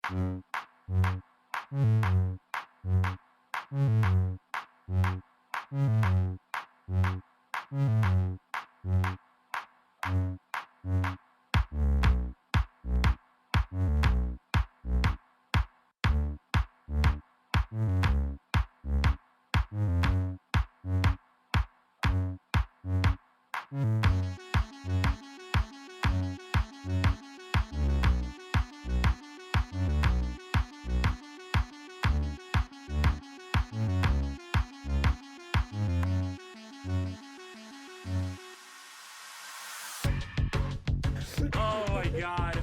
Oh my god.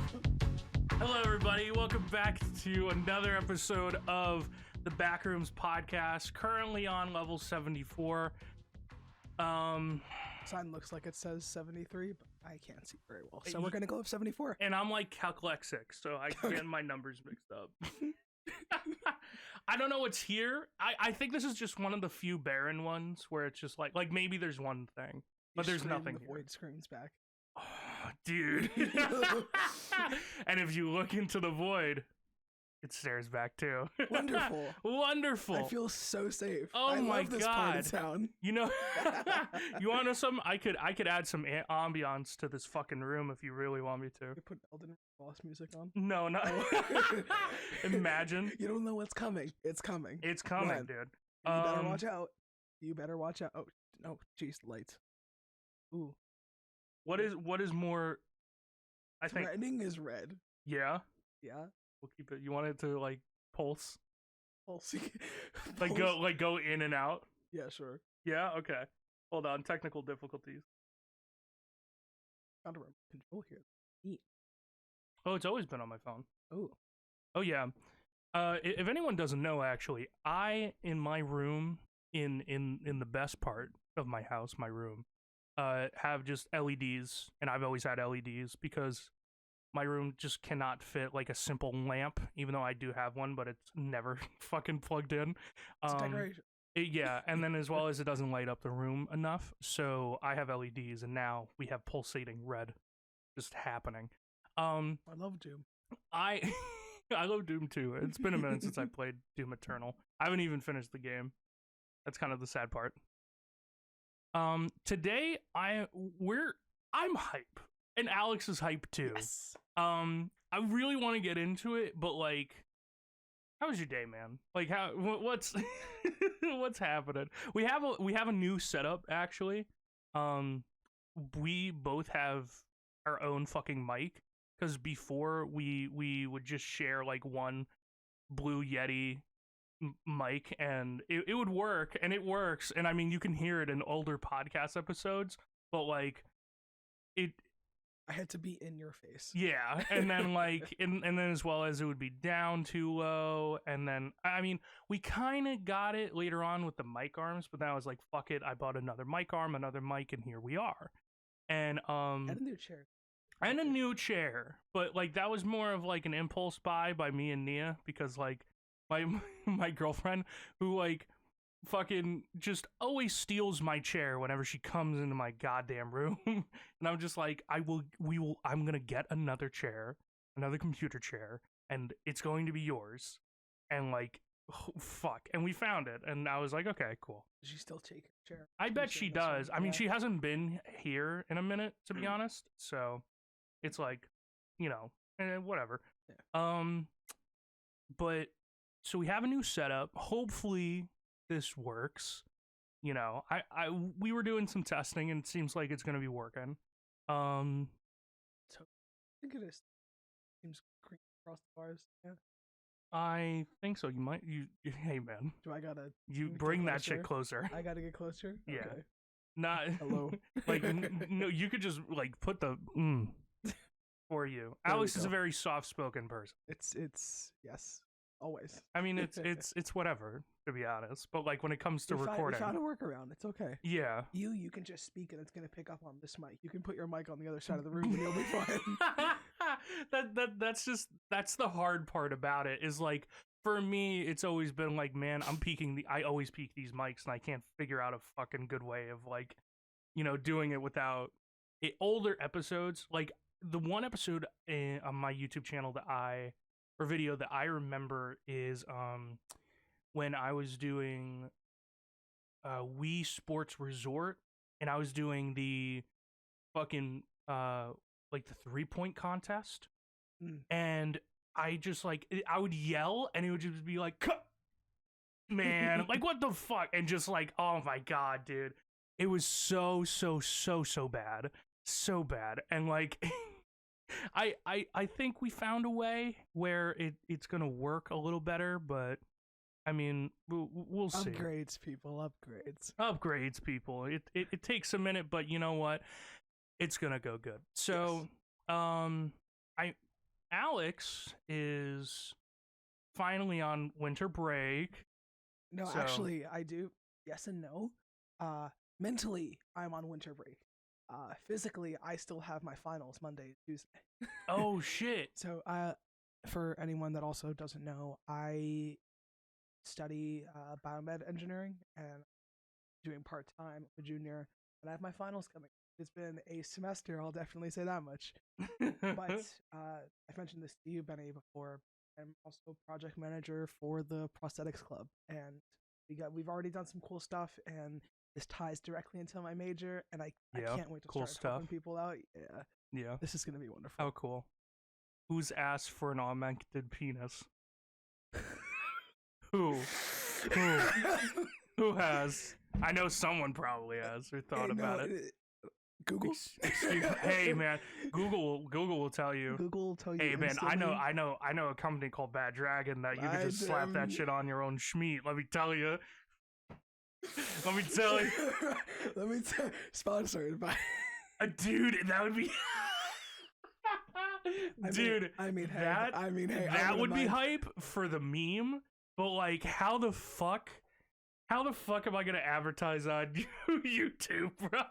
Hello everybody, welcome back to another episode of the Backrooms podcast, currently on level 74. Sign looks like it says 73, but I can't see very well, so we're gonna go with 74. And I'm like calclexic, so I get my numbers mixed up. I don't know what's here. I think this is just one of the few barren ones where it's just like maybe there's one thing, but there's nothing the here. void screams back. Oh, dude. And if you look into the void, it stares back too. Wonderful. Wonderful. I feel so safe. Oh I my love this god. part of town. You know, you want to know something? I could add some ambiance to this fucking room if you really want me to. You put Elden Ring boss music on? No, not. Imagine. You don't know what's coming. It's coming. It's coming, Run. dude. You better watch out. You better watch out. Oh, no. Jeez, lights. Ooh. What is more? I think. Threatening is red. Yeah. Yeah. We'll keep it. You want it to like pulse? Pulse. Like go in and out? Yeah, sure. Yeah, okay. Hold on, technical difficulties. Found a remote control here. Neat. Oh, it's always been on my phone. Oh. Oh yeah. If anyone doesn't know, actually, I in my room, in the best part of my house, my room, have just LEDs, and I've always had LEDs because my room just cannot fit like a simple lamp, even though I do have one, but it's never fucking plugged in. It's decoration. Yeah, and then as well as it doesn't light up the room enough, so I have LEDs, and now we have pulsating red just happening. I love Doom. I love Doom too. It's been a minute since I played Doom Eternal. I haven't even finished the game. That's kind of the sad part. Today I'm hype, and Alex is hype too. Yes. I really want to get into it, but like, how was your day, man? Like, what's what's happening? We have a new setup actually. We both have our own fucking mic, because before we would just share like one Blue Yeti mic, and it would work, and it works, and I mean you can hear it in older podcast episodes, but like I had to be in your face. yeah, and then like and then as well as it would be down too low, and then I mean we kind of got it later on with the mic arms, but then I was like fuck it, I bought another mic arm, another mic, and here we are. And And a new chair. and a new chair, but like that was more of like an impulse buy by me and Nia, because like my girlfriend, who like fucking just always steals my chair whenever she comes into my goddamn room. And I'm just like, I'm gonna get another chair, another computer chair, and it's going to be yours. And like, oh, fuck. And we found it, and I was like, okay, cool. Does she still take her chair? I bet she does. I mean, Yeah. she hasn't been here in a minute, to be honest. So it's like, you know, whatever. Yeah. But so we have a new setup. Hopefully this works. You know, we were doing some testing, and it seems like it's gonna be working. So I think it is. Seems green across the bars. Yeah. I think so. Hey man, Do I gotta? you get bring that shit closer. I gotta get closer. Yeah. Okay. Not Hello. like no, you could just like put the for you. There we Alex is a go. very soft-spoken person. It's yes, always. I mean, it's whatever, to be honest. But like when it comes to We recording, found a workaround. It's okay. yeah. You can just speak and it's gonna pick up on this mic. You can put your mic on the other side of the room and you'll be fine. that's the hard part about it, is like for me it's always been like, man, I always peak these mics, and I can't figure out a fucking good way of like, you know, doing it without older episodes. Like the one episode on my YouTube channel that I or video that I remember is when I was doing Wii Sports Resort, and I was doing the fucking like the 3-point contest, and I just like I would yell, and it would just be like, man, like what the fuck, and just like, oh my god, dude, it was so bad, so bad, and like. I think we found a way where it's gonna work a little better, but I mean we'll see. Upgrades, people, Upgrades, people. It takes a minute, but you know what? It's gonna go good. So, yes. Alex is finally on winter break. No, so, actually, I do. Yes and no. Mentally, I'm on winter break. Physically, I still have my finals Monday, Tuesday. Oh shit! So, for anyone that also doesn't know, I study biomed engineering and doing part-time, a junior, and I have my finals coming. It's been a semester, I'll definitely say that much. But I've mentioned this to you, Benny, before. I'm also project manager for the prosthetics club, and we've already done some cool stuff, and this ties directly into my major, and I can't wait to start helping people out. Yeah, this is gonna be wonderful. Oh, cool. Who's asked for an augmented penis? Who has? I know someone probably has or thought about it. Google. Hey man, Google will tell you. Google will tell you. Hey man, I know a company called Bad Dragon that you can just slap that shit on your own schmeat. Let me tell you. Let me tell you. Sponsored by. Dude, that would be. Dude, that would be hype for the meme. But like, how the fuck am I gonna advertise on YouTube, bro?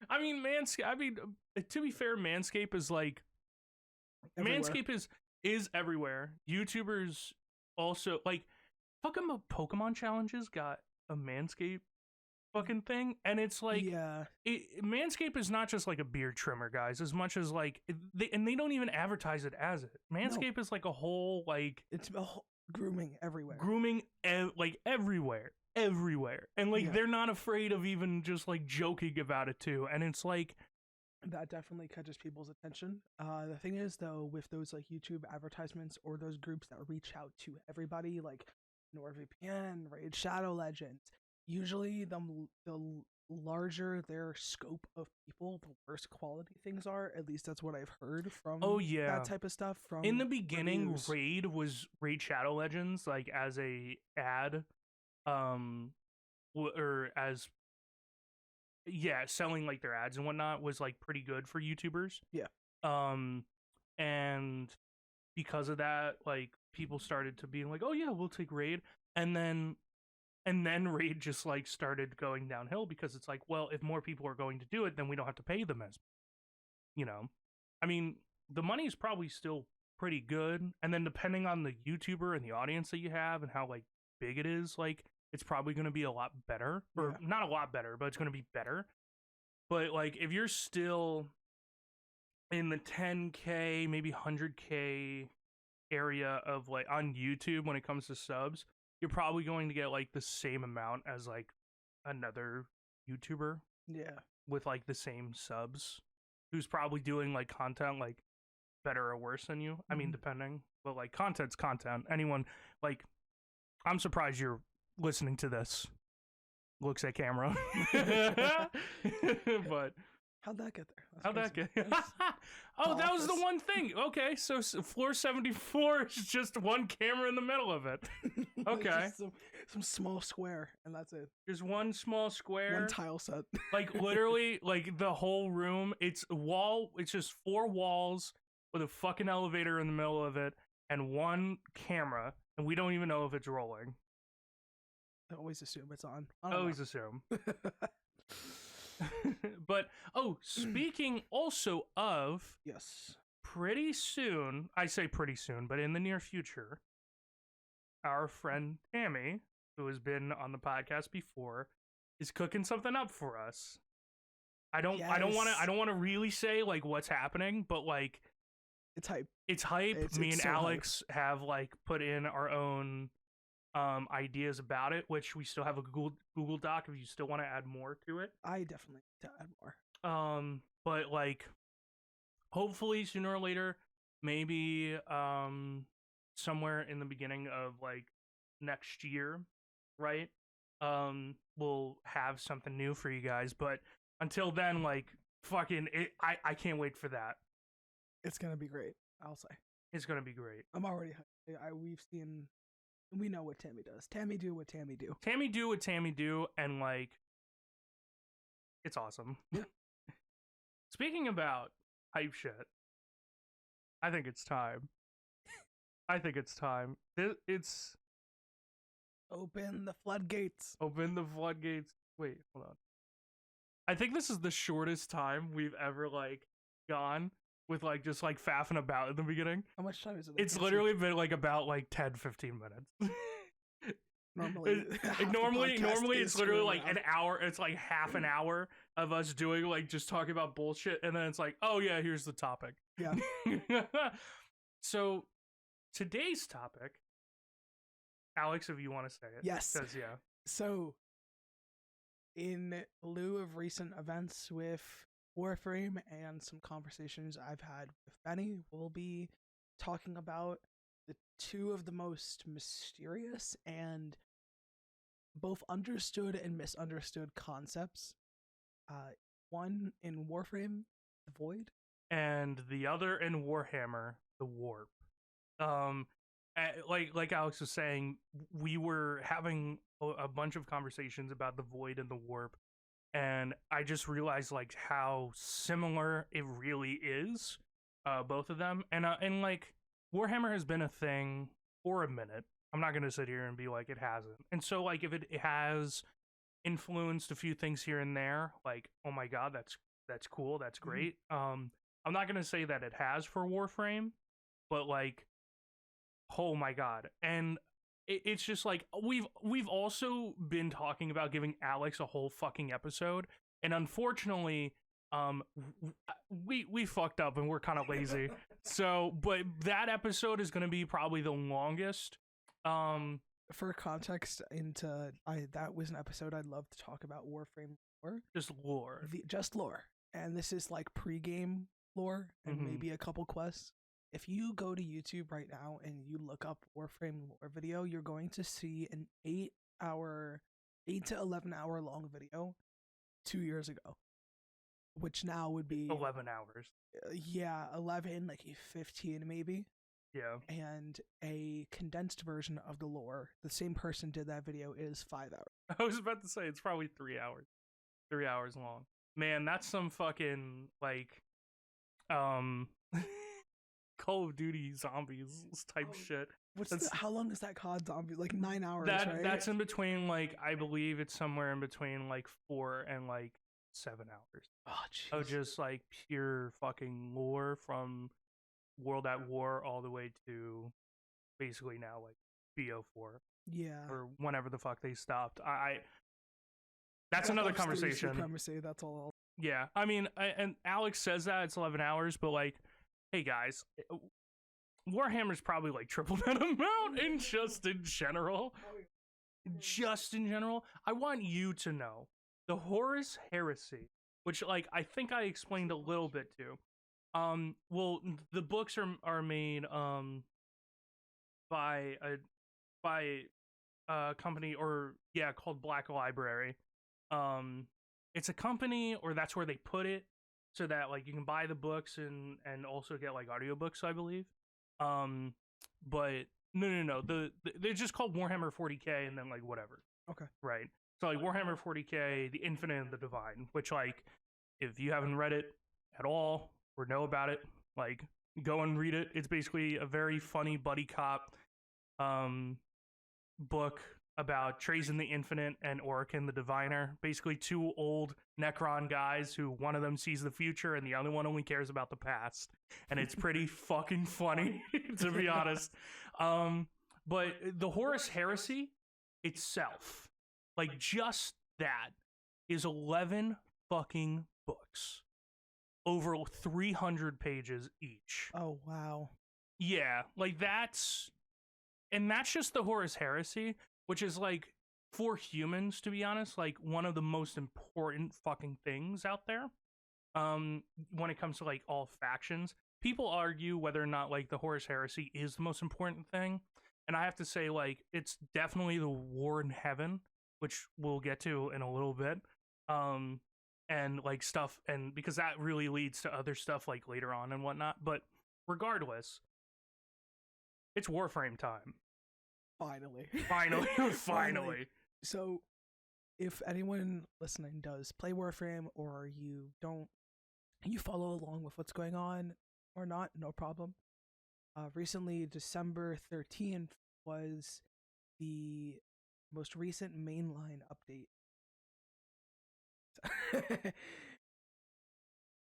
I mean, to be fair, Manscaped is like everywhere. Manscaped is everywhere. YouTubers also like fucking Pokemon challenges got a Manscaped fucking thing, and it's like Manscaped is not just like a beard trimmer, guys, as much as like they don't even advertise it as it. Manscaped is like a whole like it's a whole grooming everywhere. Like everywhere, and like they're not afraid of even just like joking about it too, and it's like that definitely catches people's attention. The thing is though, with those like YouTube advertisements or those groups that reach out to everybody, like NordVPN, Raid Shadow Legends, usually the larger their scope of people, the worse quality things are. At least that's what I've heard from that type of stuff. From in the beginning, reviews. Raid Shadow Legends, like as a ad, or as selling like their ads and whatnot was like pretty good for YouTubers. Yeah. And because of that, like people started to be like, oh yeah, we'll take Raid, and then Raid just like started going downhill because it's like, well, if more people are going to do it, then we don't have to pay them as, I mean, the money is probably still pretty good, and then depending on the YouTuber and the audience that you have and how like big it is, like it's probably going to be a lot better, or not a lot better, but it's going to be better. But like if you're still in the 10K, maybe 100K area of like on YouTube when it comes to subs, you're probably going to get like the same amount as like another YouTuber. Yeah. With like the same subs, who's probably doing like content like better or worse than you. I mean, depending, but like content's content. Anyone like, I'm surprised you're listening to this. Looks at camera. But how'd that get there? How'd that get? Oh, that was the one thing. Okay, so floor 74 is just one camera in the middle of it. Okay. some small square, and that's it. There's one small square. One tile set. Like literally, like the whole room. It's just 4 walls with a fucking elevator in the middle of it and one camera, and we don't even know if it's rolling. I always assume it's on. Always assume. But speaking also of, yes, pretty soon, I say pretty soon, but in the near future, our friend Tammy, who has been on the podcast before, is cooking something up for us. I don't want to really say like what's happening, but like It's hype. It's hype. It's Me and so hype. Alex have like put in our own ideas about it, which we still have a Google Doc if you still want to add more to it. I definitely need to add more. But like hopefully sooner or later, maybe somewhere in the beginning of like next year, right? We'll have something new for you guys. But until then, like fucking I can't wait for that. It's gonna be great. I'll say. It's gonna be great. I'm already. We know what Tammy does. Tammy do what Tammy do. Tammy do what Tammy do, and like, it's awesome. Yeah. Speaking about hype shit, I think it's time. It's Open the floodgates. open the floodgates. Wait, hold on. I think this is the shortest time we've ever like gone with like just like faffing about in the beginning. How much time is it? It's literally been like about like 10-15 minutes. Normally, normally it's literally like an hour. It's like half an hour of us doing like just talking about bullshit, and then it's like, oh yeah, here's the topic. Yeah. So today's topic, Alex, if you want to say it. Yes. Because yeah. So, in lieu of recent events with Warframe and some conversations I've had with Benny, we'll be talking about the two of the most mysterious and both understood and misunderstood concepts. One in Warframe, the Void, And the other in Warhammer, the Warp. Like Alex was saying, we were having a bunch of conversations about the Void and the Warp, and I just realized like how similar it really is, both of them. And like Warhammer has been a thing for a minute. I'm not gonna sit here and be like it hasn't. And so like if it has influenced a few things here and there, like oh my god, that's cool, that's great. I'm not gonna say that it has for Warframe, but like oh my god. And it's just like we've also been talking about giving Alex a whole fucking episode, and unfortunately we fucked up and we're kind of lazy. So but that episode is going to be probably the longest. For context, that was an episode I'd love to talk about Warframe lore. Just lore. Just lore. And this is like pre-game lore and maybe a couple quests. If you go to YouTube right now and you look up Warframe lore video, you're going to see an 8 to 11 hour long video 2 years ago, which now would be 11 hours. Yeah, 11, like 15 maybe. Yeah. And a condensed version of the lore, the same person did that video, is 5 hours. I was about to say it's probably 3 hours. 3 hours long. Man, that's some fucking like Call of Duty zombies type shit. How long is that COD zombie? Like 9 hours, right? That's in between, like, I believe it's somewhere in between like 4 and like 7 hours. Oh, jeez. Of just like pure fucking lore from World at War all the way to basically now like BO4. Yeah. Or whenever the fuck they stopped. That's another conversation. Supremacy, that's all. Yeah. I mean, and Alex says that it's 11 hours, but like, hey guys, Warhammer's probably like triple that amount in general. Just in general, I want you to know the Horus Heresy, which like I think I explained a little bit too. Well, the books are made by a company called Black Library. It's a company, or that's where they put it, so that like you can buy the books and also get like audiobooks, I believe. But no. They're just called Warhammer 40K and then like whatever. Okay. Right. So like Warhammer 40K, the Infinite and the Divine, which like if you haven't read it at all or know about it, like go and read it. It's basically a very funny buddy cop book about Trajan the Infinite and Orican the Diviner. Basically two old Necron guys who one of them sees the future and the other one only cares about the past. And it's pretty fucking funny, to be honest. But the Horus Heresy itself, like just that, is 11 fucking books. over 300 pages each. Oh wow. Yeah, like that's just the Horus Heresy, which is like for humans, to be honest, like one of the most important fucking things out there. When it comes to like all factions, people argue whether or not like the Horus Heresy is the most important thing, and I have to say like it's definitely the war in heaven, which we'll get to in a little bit. Um, and like stuff, and because that really leads to other stuff like later on and whatnot. But regardless, it's Warframe time. Finally. Finally. So, if anyone listening does play Warframe or you don't, you follow along with what's going on or not, no problem. Recently, December 13th was the most recent mainline update.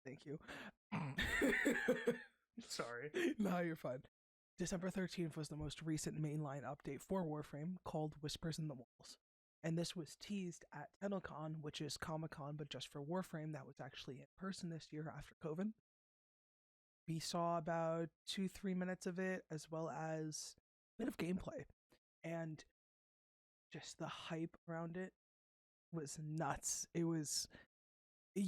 Thank you. Sorry. No, you're fine. December 13th was the most recent mainline update for Warframe called Whispers in the Walls. And this was teased at TennoCon, which is Comic-Con, but just for Warframe. That was actually in person this year after COVID. We saw about 2-3 minutes of it, as well as a bit of gameplay. And just the hype around it was nuts. It was... Yeah,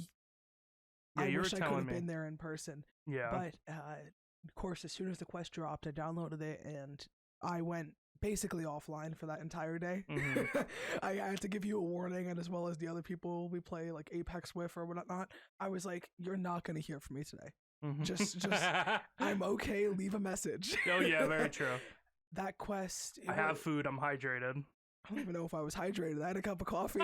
I you wish were I could telling have me. been there in person. Yeah. But, of course, as soon as the quest dropped, I downloaded it, and I went basically offline for that entire day. Mm-hmm. I had to give you a warning, and as well as the other people we play, like Apex with or whatnot, I was like, you're not going to hear from me today. Mm-hmm. Just, I'm okay, leave a message. Oh, yeah, very true. That quest... I have food, I'm hydrated. I don't even know if I was hydrated. I had a cup of coffee.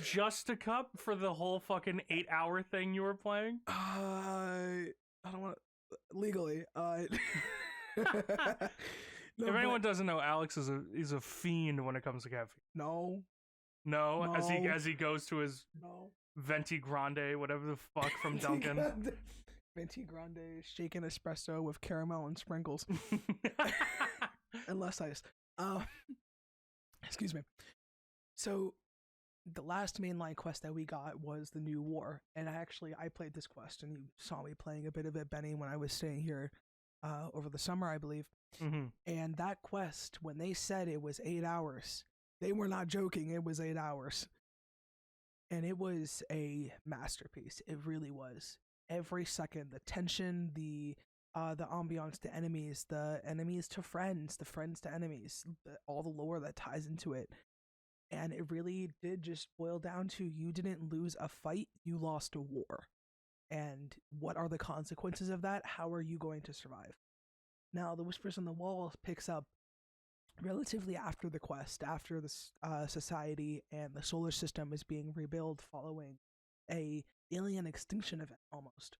Just a cup for the whole fucking 8-hour thing you were playing? I don't want to... Legally. No, if anyone doesn't know, Alex is a fiend when it comes to caffeine. No. As he goes to his Venti Grande, whatever the fuck from Dunkin'. Venti Grande shaken espresso with caramel and sprinkles. And less ice. Excuse me. So the last mainline quest that we got was the new war, and I played this quest, and you saw me playing a bit of it, Benny, when I was staying here over the summer, I believe. Mm-hmm. And that quest, when they said it was 8 hours, they were not joking. It was 8 hours, and it was a masterpiece. It really was. Every second, the tension, the ambiance to enemies, the enemies to friends, the friends to enemies, all the lore that ties into it. And it really did just boil down to you didn't lose a fight, you lost a war. And what are the consequences of that? How are you going to survive? Now, the Whispers on the Wall picks up relatively after the quest, after the society and the solar system is being rebuilt following a alien extinction event almost.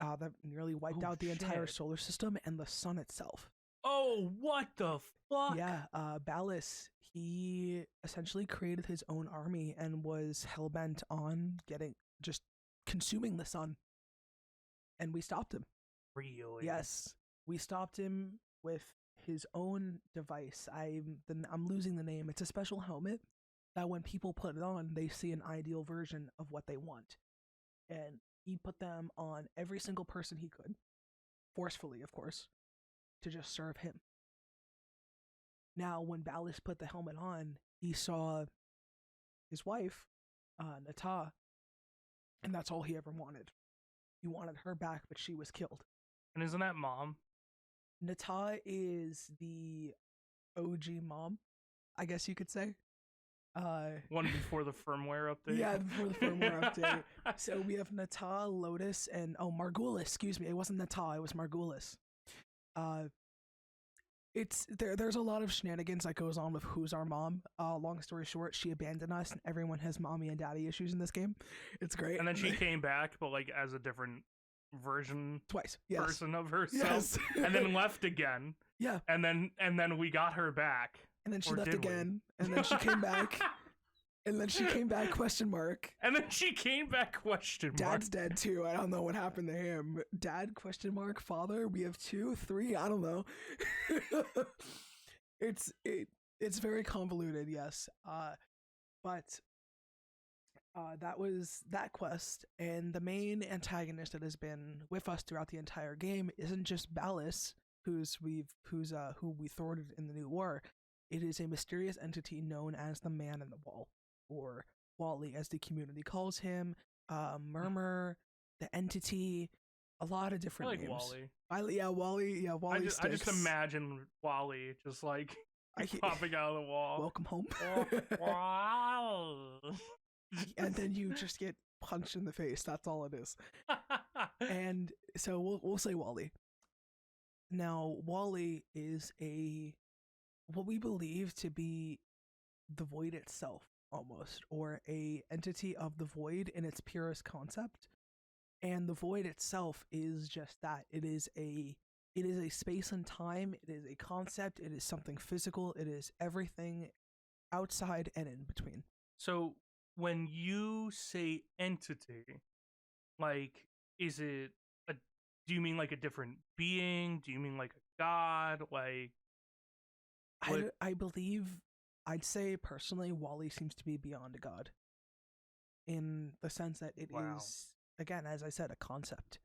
That nearly wiped out the entire solar system and the sun itself. Oh, what the fuck? Yeah, Ballas, he essentially created his own army and was hellbent on just consuming the sun. And we stopped him. Really? Yes, we stopped him with his own device. I'm losing the name. It's a special helmet that when people put it on, they see an ideal version of what they want. And he put them on every single person he could, forcefully, of course, to just serve him. Now, when Ballas put the helmet on, he saw his wife, Nata, and that's all he ever wanted. He wanted her back, but she was killed. And isn't that mom? Nata is the OG mom, I guess you could say. One before the firmware update. Yeah, before the firmware update. So we have Nata, Lotus, and Margulis. Excuse me, it wasn't Nata, it was Margulis. It's there's a lot of shenanigans that goes on with who's our mom. Long story short, she abandoned us, and everyone has mommy and daddy issues in this game. It's great. And then she came back, but like as a different version, twice, yes. Person of herself, yes. And then left again. Yeah. And then we got her back. And then she left again, and then she came back. And then she came back, question mark. And then she came back, question mark. Dad's dead too. I don't know what happened to him. Dad, question mark. Father, we have 2, 3, I don't know. It's very convoluted, yes. But That was that quest, and the main antagonist that has been with us throughout the entire game isn't just Ballas, who we thwarted in the new war. It is a mysterious entity known as the Man in the Wall, or Wally, as the community calls him. Murmur, the entity, a lot of I different like names. Wally. Wally. Yeah, Wally. I just imagine Wally just like popping out of the wall. Welcome home. Wow. And then you just get punched in the face. That's all it is. And so we'll say Wally. Now, Wally is what we believe to be the void itself, almost, or a entity of the void in its purest concept. And the void itself is just that. It is a space and time. It is a concept. It is something physical. It is everything outside and in between. So when you say entity, like, is it a? Do you mean like a different being? Do you mean like a god? Like, I believe, I'd say personally, Wally seems to be beyond a god, in the sense that it is, again, as I said, a concept.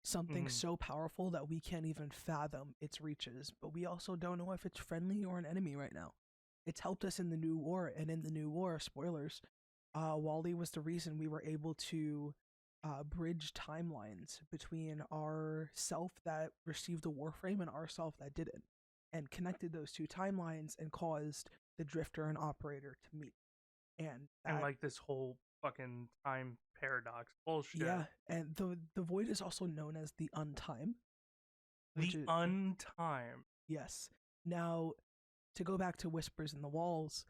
Something so powerful that we can't even fathom its reaches, but we also don't know if it's friendly or an enemy right now. It's helped us in the new war, and in the new war, spoilers, Wally was the reason we were able to bridge timelines between our self that received a warframe and our self that didn't, and connected those two timelines and caused the Drifter and Operator to meet. And like this whole fucking time paradox bullshit. Yeah, and the void is also known as the Untime. The Untime. Yes. Now, to go back to Whispers in the Walls,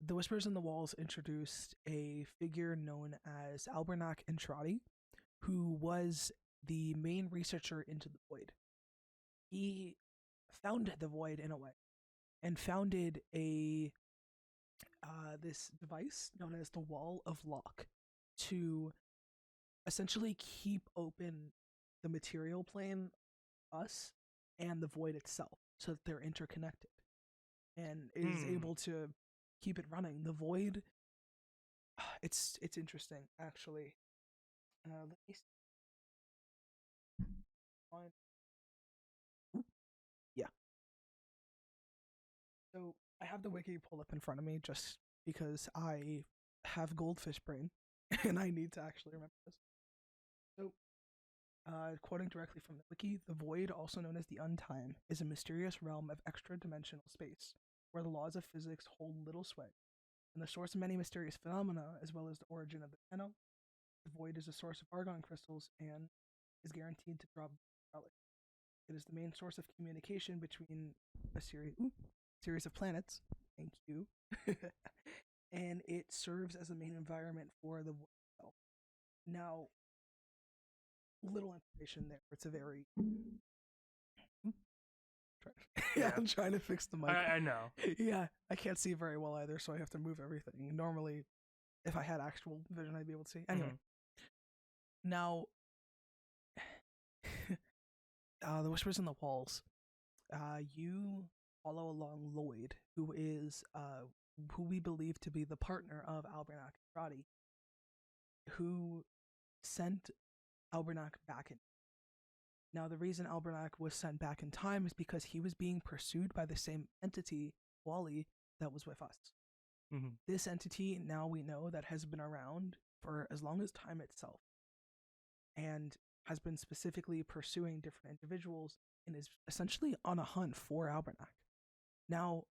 the Whispers in the Walls introduced a figure known as Albernac Entrati, who was the main researcher into the void. He founded the void in a way, and founded this device known as the Wall of Lock to essentially keep open the material plane, us, and the void itself, so that they're interconnected, and is able to keep it running. The void, it's interesting, actually. Let me find. Yeah. So I have the wiki pulled up in front of me just because I have goldfish brain and I need to actually remember this. So, quoting directly from the wiki, the void, also known as the Untime, is a mysterious realm of extra-dimensional space where the laws of physics hold little sway, and the source of many mysterious phenomena, as well as the origin of the Tenno. The void is a source of argon crystals and is guaranteed to drop relic. It is the main source of communication between a series of planets. Thank you. And it serves as a main environment for the void itself. Now, little information there. It's a very. Yeah, I'm trying to fix the mic. I know. Yeah, I can't see very well either, so I have to move everything. Normally, if I had actual vision, I'd be able to see. Anyway, now, the Whispers in the Walls. You follow along Lloyd, who is who we believe to be the partner of Albernac Entrati, who sent Albernac back in. Now, the reason Albernac was sent back in time is because he was being pursued by the same entity, Wally, that was with us. This entity, now we know, that has been around for as long as time itself, and has been specifically pursuing different individuals and is essentially on a hunt for Albernac. Now,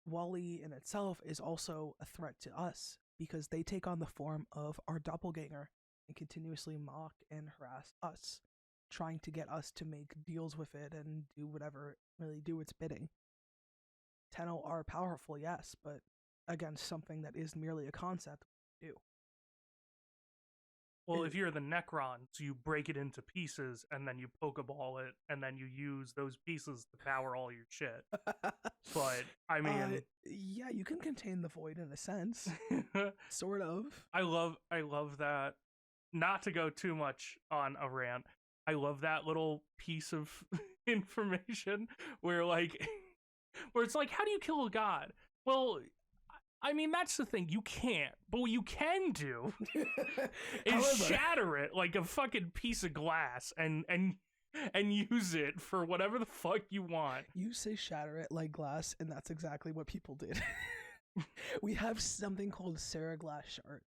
Wally in itself is also a threat to us because they take on the form of our doppelganger and continuously mock and harass us, trying to get us to make deals with it and do whatever, really do its bidding. Tenno are powerful, yes, but against something that is merely a concept, do. Well, if you're the Necrons, you break it into pieces, and then you Pokeball it, and then you use those pieces to power all your shit. But, I mean... yeah, you can contain the void in a sense. Sort of. I love that. Not to go too much on a rant, I love that little piece of information where, like... where it's like, how do you kill a god? Well, I mean, that's the thing. You can't. But what you can do is However, shatter it like a fucking piece of glass and use it for whatever the fuck you want. you say shatter it like glass, and that's exactly what people did. We have something called Seraglass shards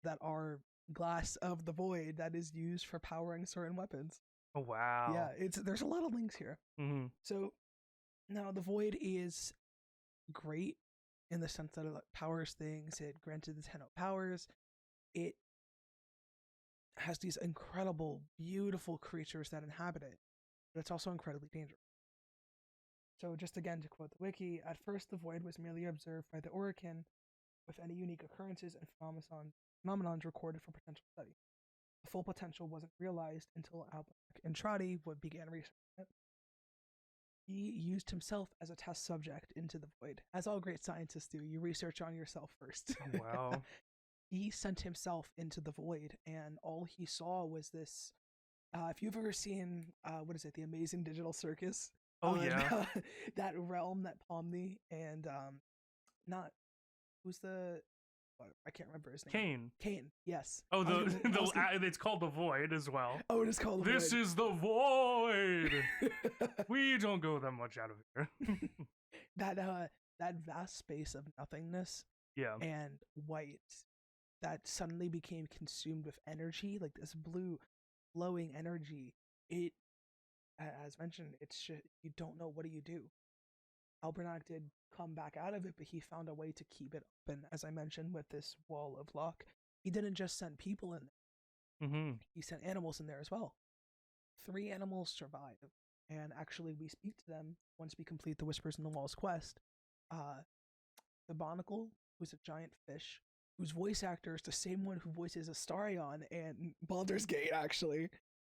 that are glass of the void that is used for powering certain weapons. Oh, wow. Yeah, there's a lot of links here. Mm-hmm. So now the void is great in the sense that it powers things. It granted the Tenno powers. It has these incredible, beautiful creatures that inhabit it, but it's also incredibly dangerous. So just again to quote the wiki, at first the void was merely observed by the Orokin, with any unique occurrences and phenomenons recorded for potential study. The full potential wasn't realized until Albarak and Tradi began researching it. He used himself as a test subject into the void. As all great scientists do, you research on yourself first. Oh, wow. He sent himself into the void, and all he saw was this. If you've ever seen, what is it, The Amazing Digital Circus? Oh, yeah. That realm that Pomni and, not, who's the, I can't remember his name. Kane. Kane, yes. Oh, it's called the Void as well. Oh, it is called the This Void. is the Void. We don't go that much out of here. that vast space of nothingness Yeah. and white that suddenly became consumed with energy, like this blue flowing energy. It, as mentioned, it's just, you don't know, what do you do? Albernac did come back out of it, but he found a way to keep it open, as I mentioned, with this wall of lock. He didn't just send people in there. Mm-hmm. He sent animals in there as well. 3 animals survive, and actually we speak to them once we complete the Whispers in the Walls quest. The Barnacle, who's a giant fish, whose voice actor is the same one who voices Astarion and Baldur's Gate, actually,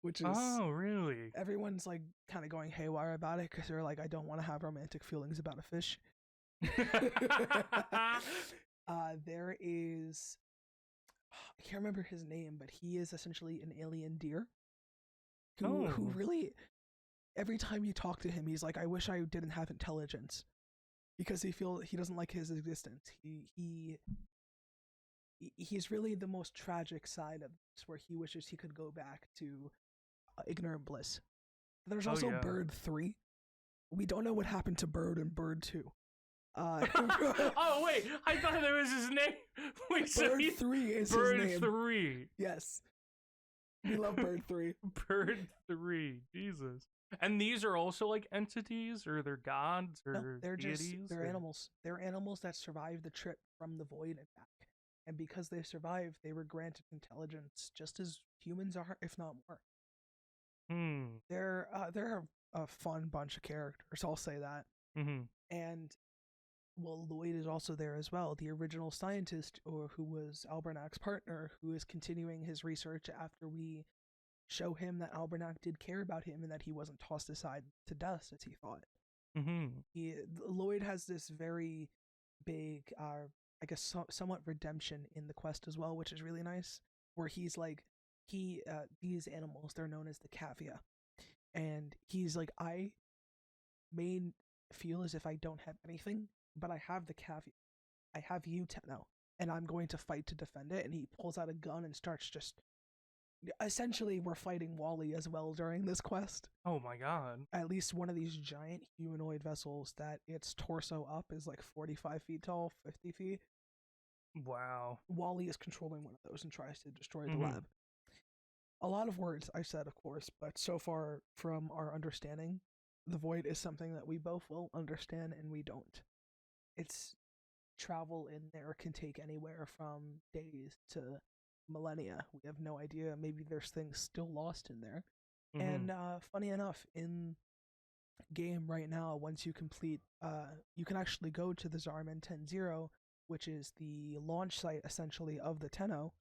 which is... Oh, really? Everyone's, like, kind of going haywire about it, because they're like, I don't want to have romantic feelings about a fish. There is... I can't remember his name, but he is essentially an alien deer who really, every time you talk to him, he's like, I wish I didn't have intelligence, because he doesn't like his existence. He's really the most tragic side of this, where he wishes he could go back to ignorant bliss. There's also Bird 3. We don't know what happened to Bird and Bird 2. Oh, wait, I thought that was his name. Wait, Bird 3 is Bird his name. 3. Yes. We love Bird 3. Bird 3. Jesus. And these are also like entities, or they're gods, or no, they're deities? They're animals. They're animals that survive the trip from the void and back. And because they survived, they were granted intelligence, just as humans are, if not more. They're a fun bunch of characters, I'll say that. Mm-hmm. And, well, Lloyd is also there as well, the original scientist, or who was Albernac's partner, who is continuing his research after we show him that Albernac did care about him and that he wasn't tossed aside to dust, as he thought. Mm-hmm. Lloyd has this very big, I guess, somewhat redemption in the quest as well, which is really nice, where he's like, these animals, they're known as the cavia, and he's like, I may feel as if I don't have anything, but I have the cavia. I have you, Tenno, and I'm going to fight to defend it. And he pulls out a gun and starts just... Essentially, we're fighting Wally as well during this quest. Oh my god. At least one of these giant humanoid vessels that its torso up is like 45 feet tall, 50 feet. Wow. Wally is controlling one of those and tries to destroy the lab. A lot of words I said, of course, but so far from our understanding, the void is something that we both will understand and we don't. Its travel in there can take anywhere from days to millennia. We have no idea. Maybe there's things still lost in there. And funny enough, in game right now, once you complete, you can actually go to the Zarman 10-0, which is the launch site essentially of the Tenno.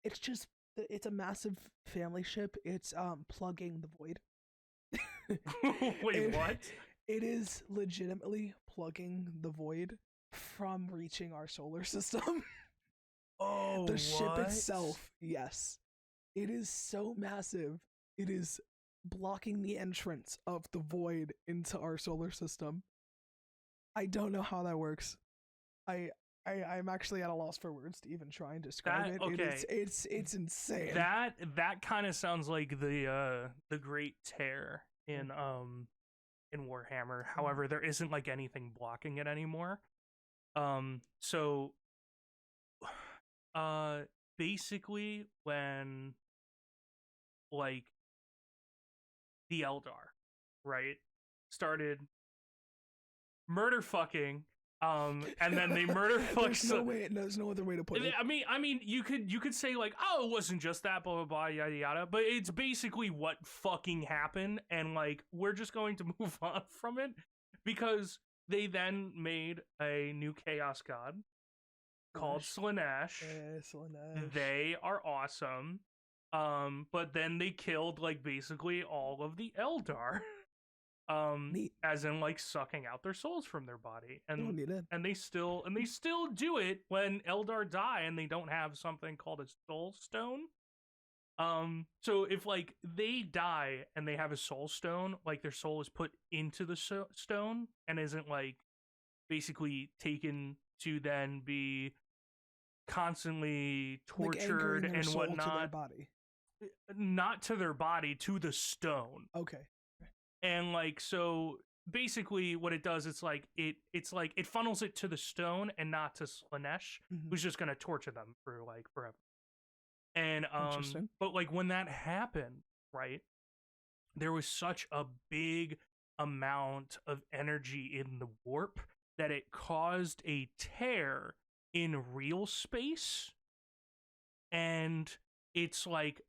It's a massive family ship. It's plugging the void. Wait, what? It is legitimately plugging the void from reaching our solar system. Oh, the ship itself, yes. It is so massive. It is blocking the entrance of the void into our solar system. I don't know how that works. I'm actually at a loss for words to even try and describe That it. okay. It's insane. That kind of sounds like the Great Tear in Warhammer. However, there isn't like anything blocking it anymore. So uh basically when like the Eldar, right, started murder fucking and then they murder fuck There's no other way to put it. I mean you could say like, oh, it wasn't just that, blah blah blah, yada yada, but it's basically what fucking happened, and like we're just going to move on from it because they then made a new chaos god called Slaanesh. Slaanesh. They are awesome. But then they killed like basically all of the Eldar. Neat. As in like sucking out their souls from their body. Don't need it. And they still do it when Eldar die and they don't have something called a soul stone. So if like they die and they have a soul stone, like their soul is put into the stone and isn't like basically taken to then be constantly tortured like and whatnot. To their body. Not to their body, to the stone. Okay. And like so basically what it does, it's like it funnels it to the stone and not to Slaanesh, who's just gonna torture them for like forever. And but like when that happened, right, there was such a big amount of energy in the warp that it caused a tear in real space, and it's like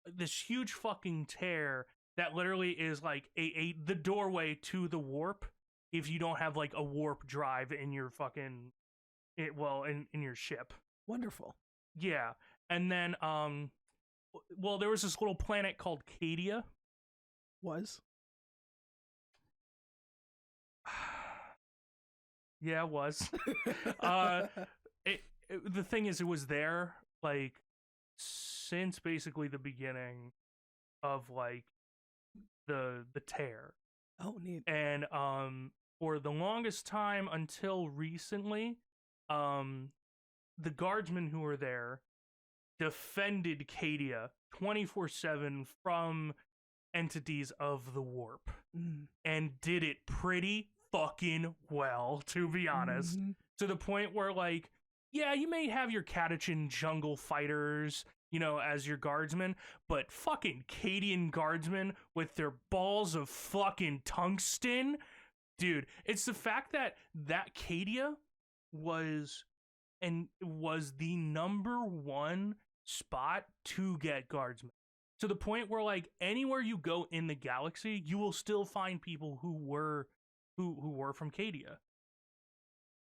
this huge fucking tear that literally is like the doorway to the warp if you don't have like a warp drive in your fucking in your ship. Wonderful. Yeah. And then well, there was this little planet called Cadia. Yeah, it was. The thing is, it was there like since basically the beginning of like the tear. Oh, neat. And for the longest time until recently, the guardsmen who were there defended Cadia 24/7 from entities of the warp, and did it pretty fucking well, to be honest. To the point where like, yeah, you may have your Catachan jungle fighters, you know, as your guardsmen, but fucking Cadian guardsmen with their balls of fucking tungsten, dude. It's the fact that Cadia was the number one spot to get guardsmen, to the point where like anywhere you go in the galaxy, you will still find people who were from Cadia.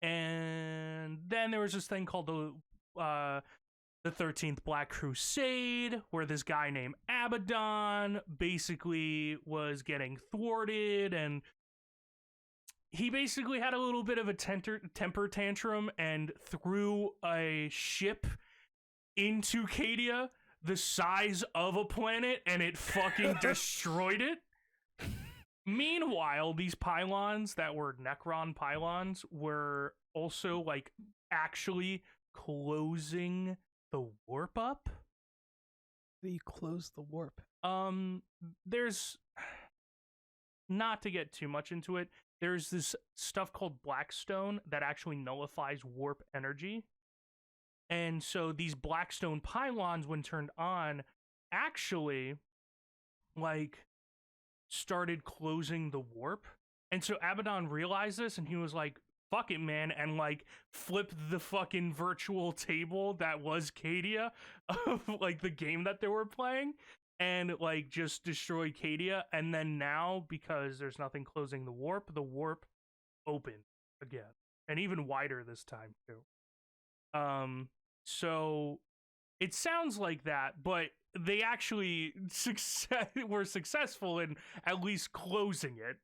And then there was this thing called the 13th Black Crusade, where this guy named Abaddon basically was getting thwarted, and he basically had a little bit of a temper tantrum and threw a ship into Cadia the size of a planet, and it fucking destroyed it. Meanwhile, these pylons that were Necron pylons were also like actually closing the warp up. You close the warp. There's, not to get too much into it, there's this stuff called Blackstone that actually nullifies warp energy. And so these Blackstone pylons, when turned on, actually like started closing the warp. And so Abaddon realized this, and he was like, fuck it, man, and like flipped the fucking virtual table that was Cadia of like the game that they were playing, and like just destroyed Cadia. And then now, because there's nothing closing the warp opened again, and even wider this time too. So it sounds like that, but they actually were successful in at least closing it.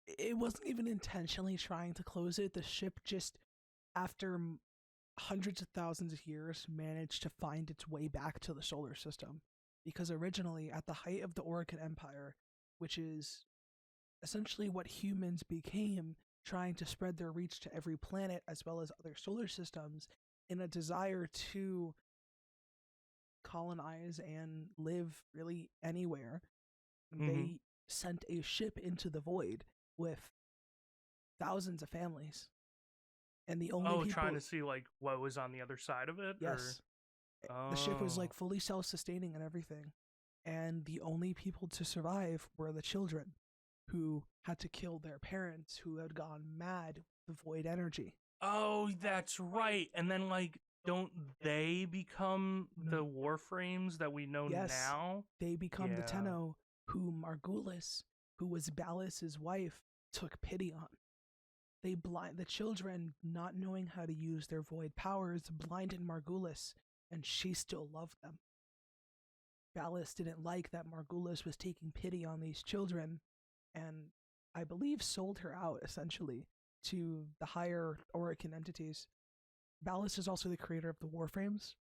It wasn't even intentionally trying to close it. The ship just, after hundreds of thousands of years, managed to find its way back to the solar system. Because originally, at the height of the Orokin Empire, which is essentially what humans became trying to spread their reach to every planet as well as other solar systems in a desire to colonize and live really anywhere. Mm-hmm. They sent a ship into the void with thousands of families. And the only Oh, trying people, to see like what was on the other side of it, or yes, the ship was oh, like fully self sustaining and everything. And the only people to survive were the children who had to kill their parents who had gone mad with the void energy. oh, that's right. And then like, don't they become the Warframes that we know Yes, now? they become the Yeah. Tenno who Margulis, who was Balas's wife, took pity on. They blind the children, not knowing how to use their void powers, blinded Margulis, and she still loved them. Balas didn't like that Margulis was taking pity on these children, and I believe sold her out essentially to the higher Orican entities. Balas is also the creator of the Warframes.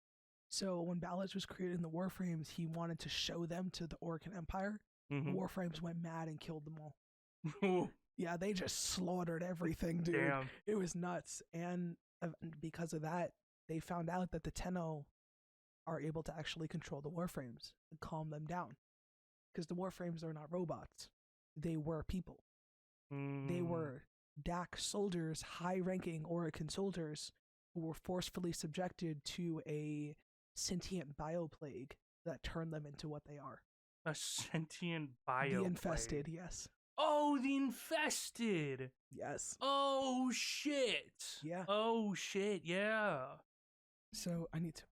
So when Balas was creating the Warframes, he wanted to show them to the Orican Empire. The Mm-hmm. Warframes went mad and killed them all. Yeah, they just slaughtered everything, dude. Damn. It was nuts. And because of that, they found out that the Tenno are able to actually control the Warframes and calm them down. Because the Warframes are not robots, they were people. They Mm. were DAC soldiers, high ranking Orican soldiers, who were forcefully subjected to a sentient bioplague that turned them into what they are. A sentient The bioplague. infested, yes. Oh, the infested. Yes. Oh shit. Yeah. Oh shit. Yeah. So I need to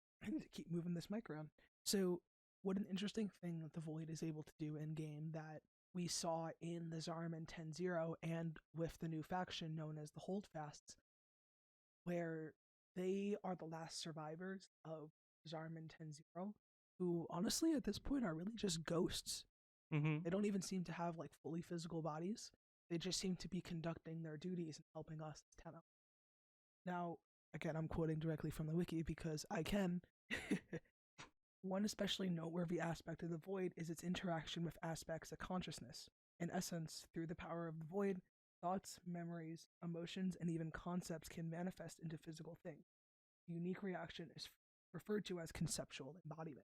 keep moving this mic around. So what an interesting thing that the Void is able to do in game that we saw in the Zarman 10-0 and with the new faction known as the Holdfasts, where they are the last survivors of Zarman 10-0, who honestly at this point are really just ghosts. Mm-hmm. They don't even seem to have like fully physical bodies. They just seem to be conducting their duties and helping us as Tenno. Now, again, I'm quoting directly from the wiki because I can. One especially noteworthy aspect of the Void is its interaction with aspects of consciousness. In essence, through the power of the Void, thoughts, memories, emotions, and even concepts can manifest into physical things. The unique reaction is referred to as conceptual embodiment.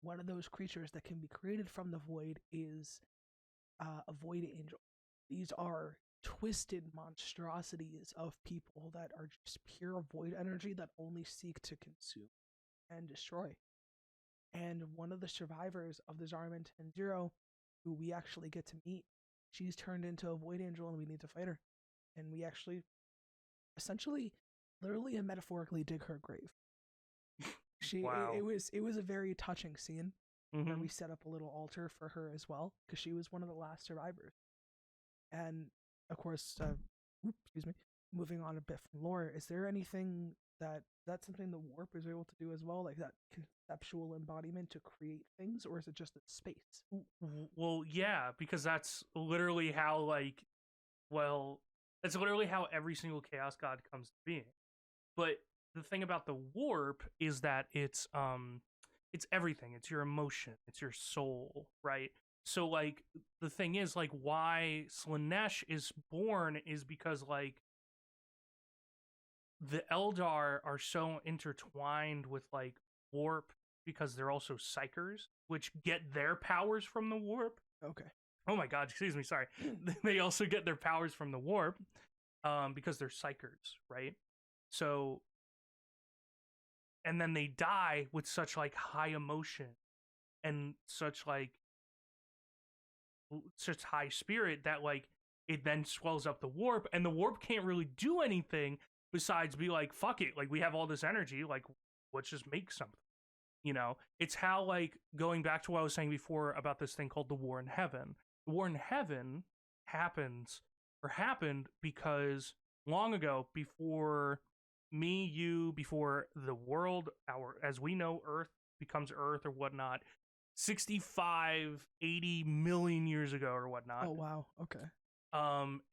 One of those creatures that can be created from the Void is a Void Angel. These are twisted monstrosities of people that are just pure void energy that only seek to consume and destroy. And one of the survivors of the Zarman 10-0, who we actually get to meet, she's turned into a void angel and we need to fight her. And we actually, essentially, literally and metaphorically dig her grave. Wow. It was a very touching scene where Mm-hmm. we set up a little altar for her as well, because she was one of the last survivors. And of course, excuse me, moving on a bit from lore, is there anything that's something the warp is able to do as well, like that conceptual embodiment to create things, or is it just a space? Well, yeah, because that's literally how like, well, that's literally how every single chaos god comes to being. But the thing about the warp is that it's everything. It's your emotion, it's your soul, right? So like the thing is like why Slanesh is born is because like the Eldar are so intertwined with like warp because they're also psychers, which get their powers from the warp. Okay. Oh my god, excuse me, sorry. They also get their powers from the warp because they're psychers, right? So and then they die with such like high emotion and such high spirit that like it then swells up the warp and the warp can't really do anything besides be like fuck it, like we have all this energy, like let's just make something, you know. It's how like going back to what I was saying before about this thing called the war in heaven. The war in heaven happened because long ago, before me, you, before the world, our as we know earth becomes earth or whatnot, 65, 80 million years ago or whatnot, Oh wow. Okay.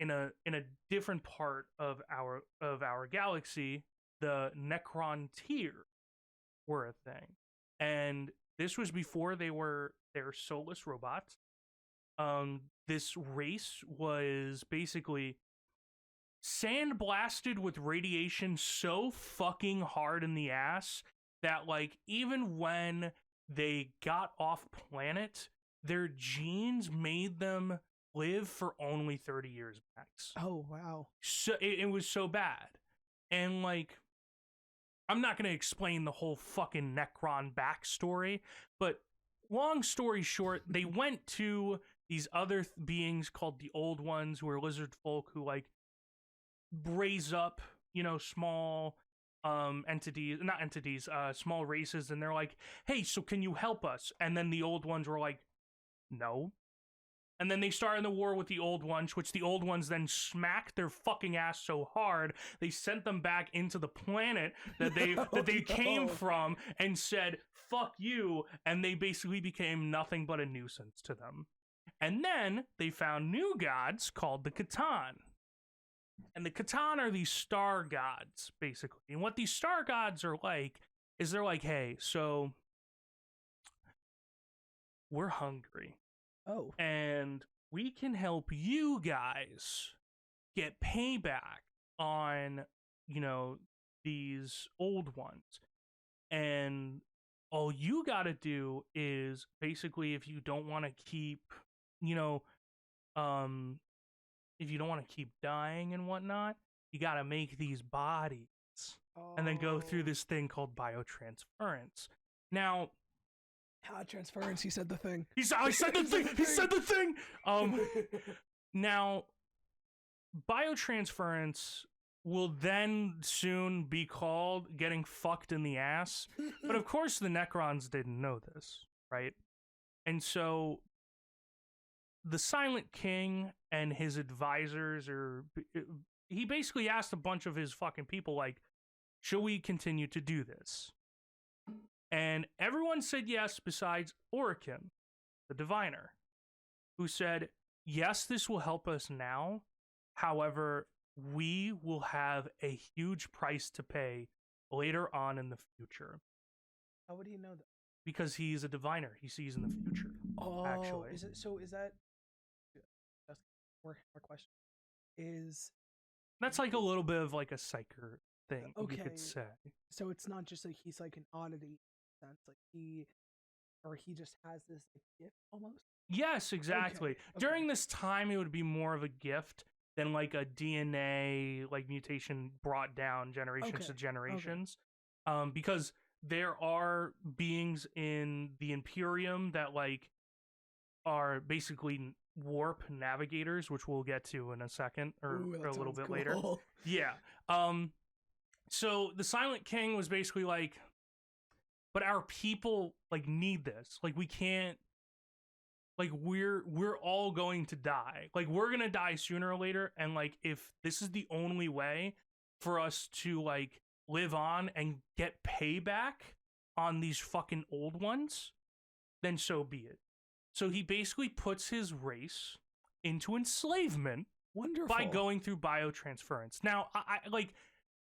in a different part of our galaxy, the Necron tier were a thing. And this was before they're soulless robots. This race was basically sandblasted with radiation so fucking hard in the ass that, like, even when they got off planet, their genes made them live for only 30 years max. Oh, wow. So it was so bad. And, like, I'm not going to explain the whole fucking Necron backstory, but long story short, they went to these other beings called the Old Ones, who are lizard folk who, like, raise up, you know, small small races, and they're like, hey, so can you help us? And then the Old Ones were like, no. And then they started the war with the Old Ones, which the Old Ones then smacked their fucking ass so hard they sent them back into the planet that they came from and said, fuck you, and they basically became nothing but a nuisance to them. And then they found new gods called the Catan. And the Catan are these star gods, basically. And what these star gods are like is they're like, hey, so we're hungry. Oh. And we can help you guys get payback on, you know, these Old Ones. And all you gotta do is basically, if you don't want to keep, you know, if you don't want to keep dying and whatnot, you gotta make these bodies and then go through this thing called biotransference. Now, transference, he said the thing. I said the thing. He said the thing. Now, biotransference will then soon be called getting fucked in the ass. But of course, the Necrons didn't know this, right? And so the Silent King and his advisors he basically asked a bunch of his fucking people, like, should we continue to do this? And everyone said yes, besides Orikin, the diviner, who said, yes, this will help us now. However, we will have a huge price to pay later on in the future. How would he know that? Because he's a diviner. He sees in the future. Oh, actually. Is that just more question? That's like a little bit of like a psyker thing, okay. you could say. So it's not just like he's like an oddity sense, like he just has this like, gift almost. Yes, exactly. Okay. During this time, it would be more of a gift than like a DNA like mutation brought down generations to generations. Because there are beings in the Imperium that like are basically warp navigators, which we'll get to in a second or a little bit later. Yeah. So the Silent King was basically like, but our people like need this. Like we can't, like we're all going to die. Like we're going to die sooner or later. And like, if this is the only way for us to like live on and get payback on these fucking Old Ones, then so be it. So he basically puts his race into enslavement. Wonderful. By going through biotransference. Now, I like,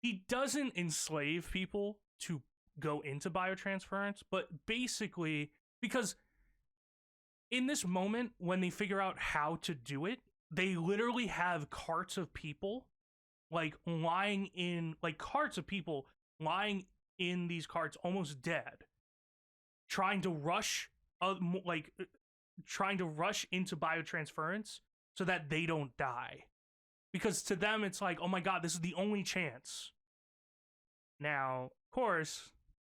he doesn't enslave people to go into biotransference, but basically, because in this moment, when they figure out how to do it, they literally have carts of people like lying in, like carts of people lying in these carts almost dead, trying to rush into biotransference so that they don't die. Because to them, it's like, oh my God, this is the only chance. Now, of course,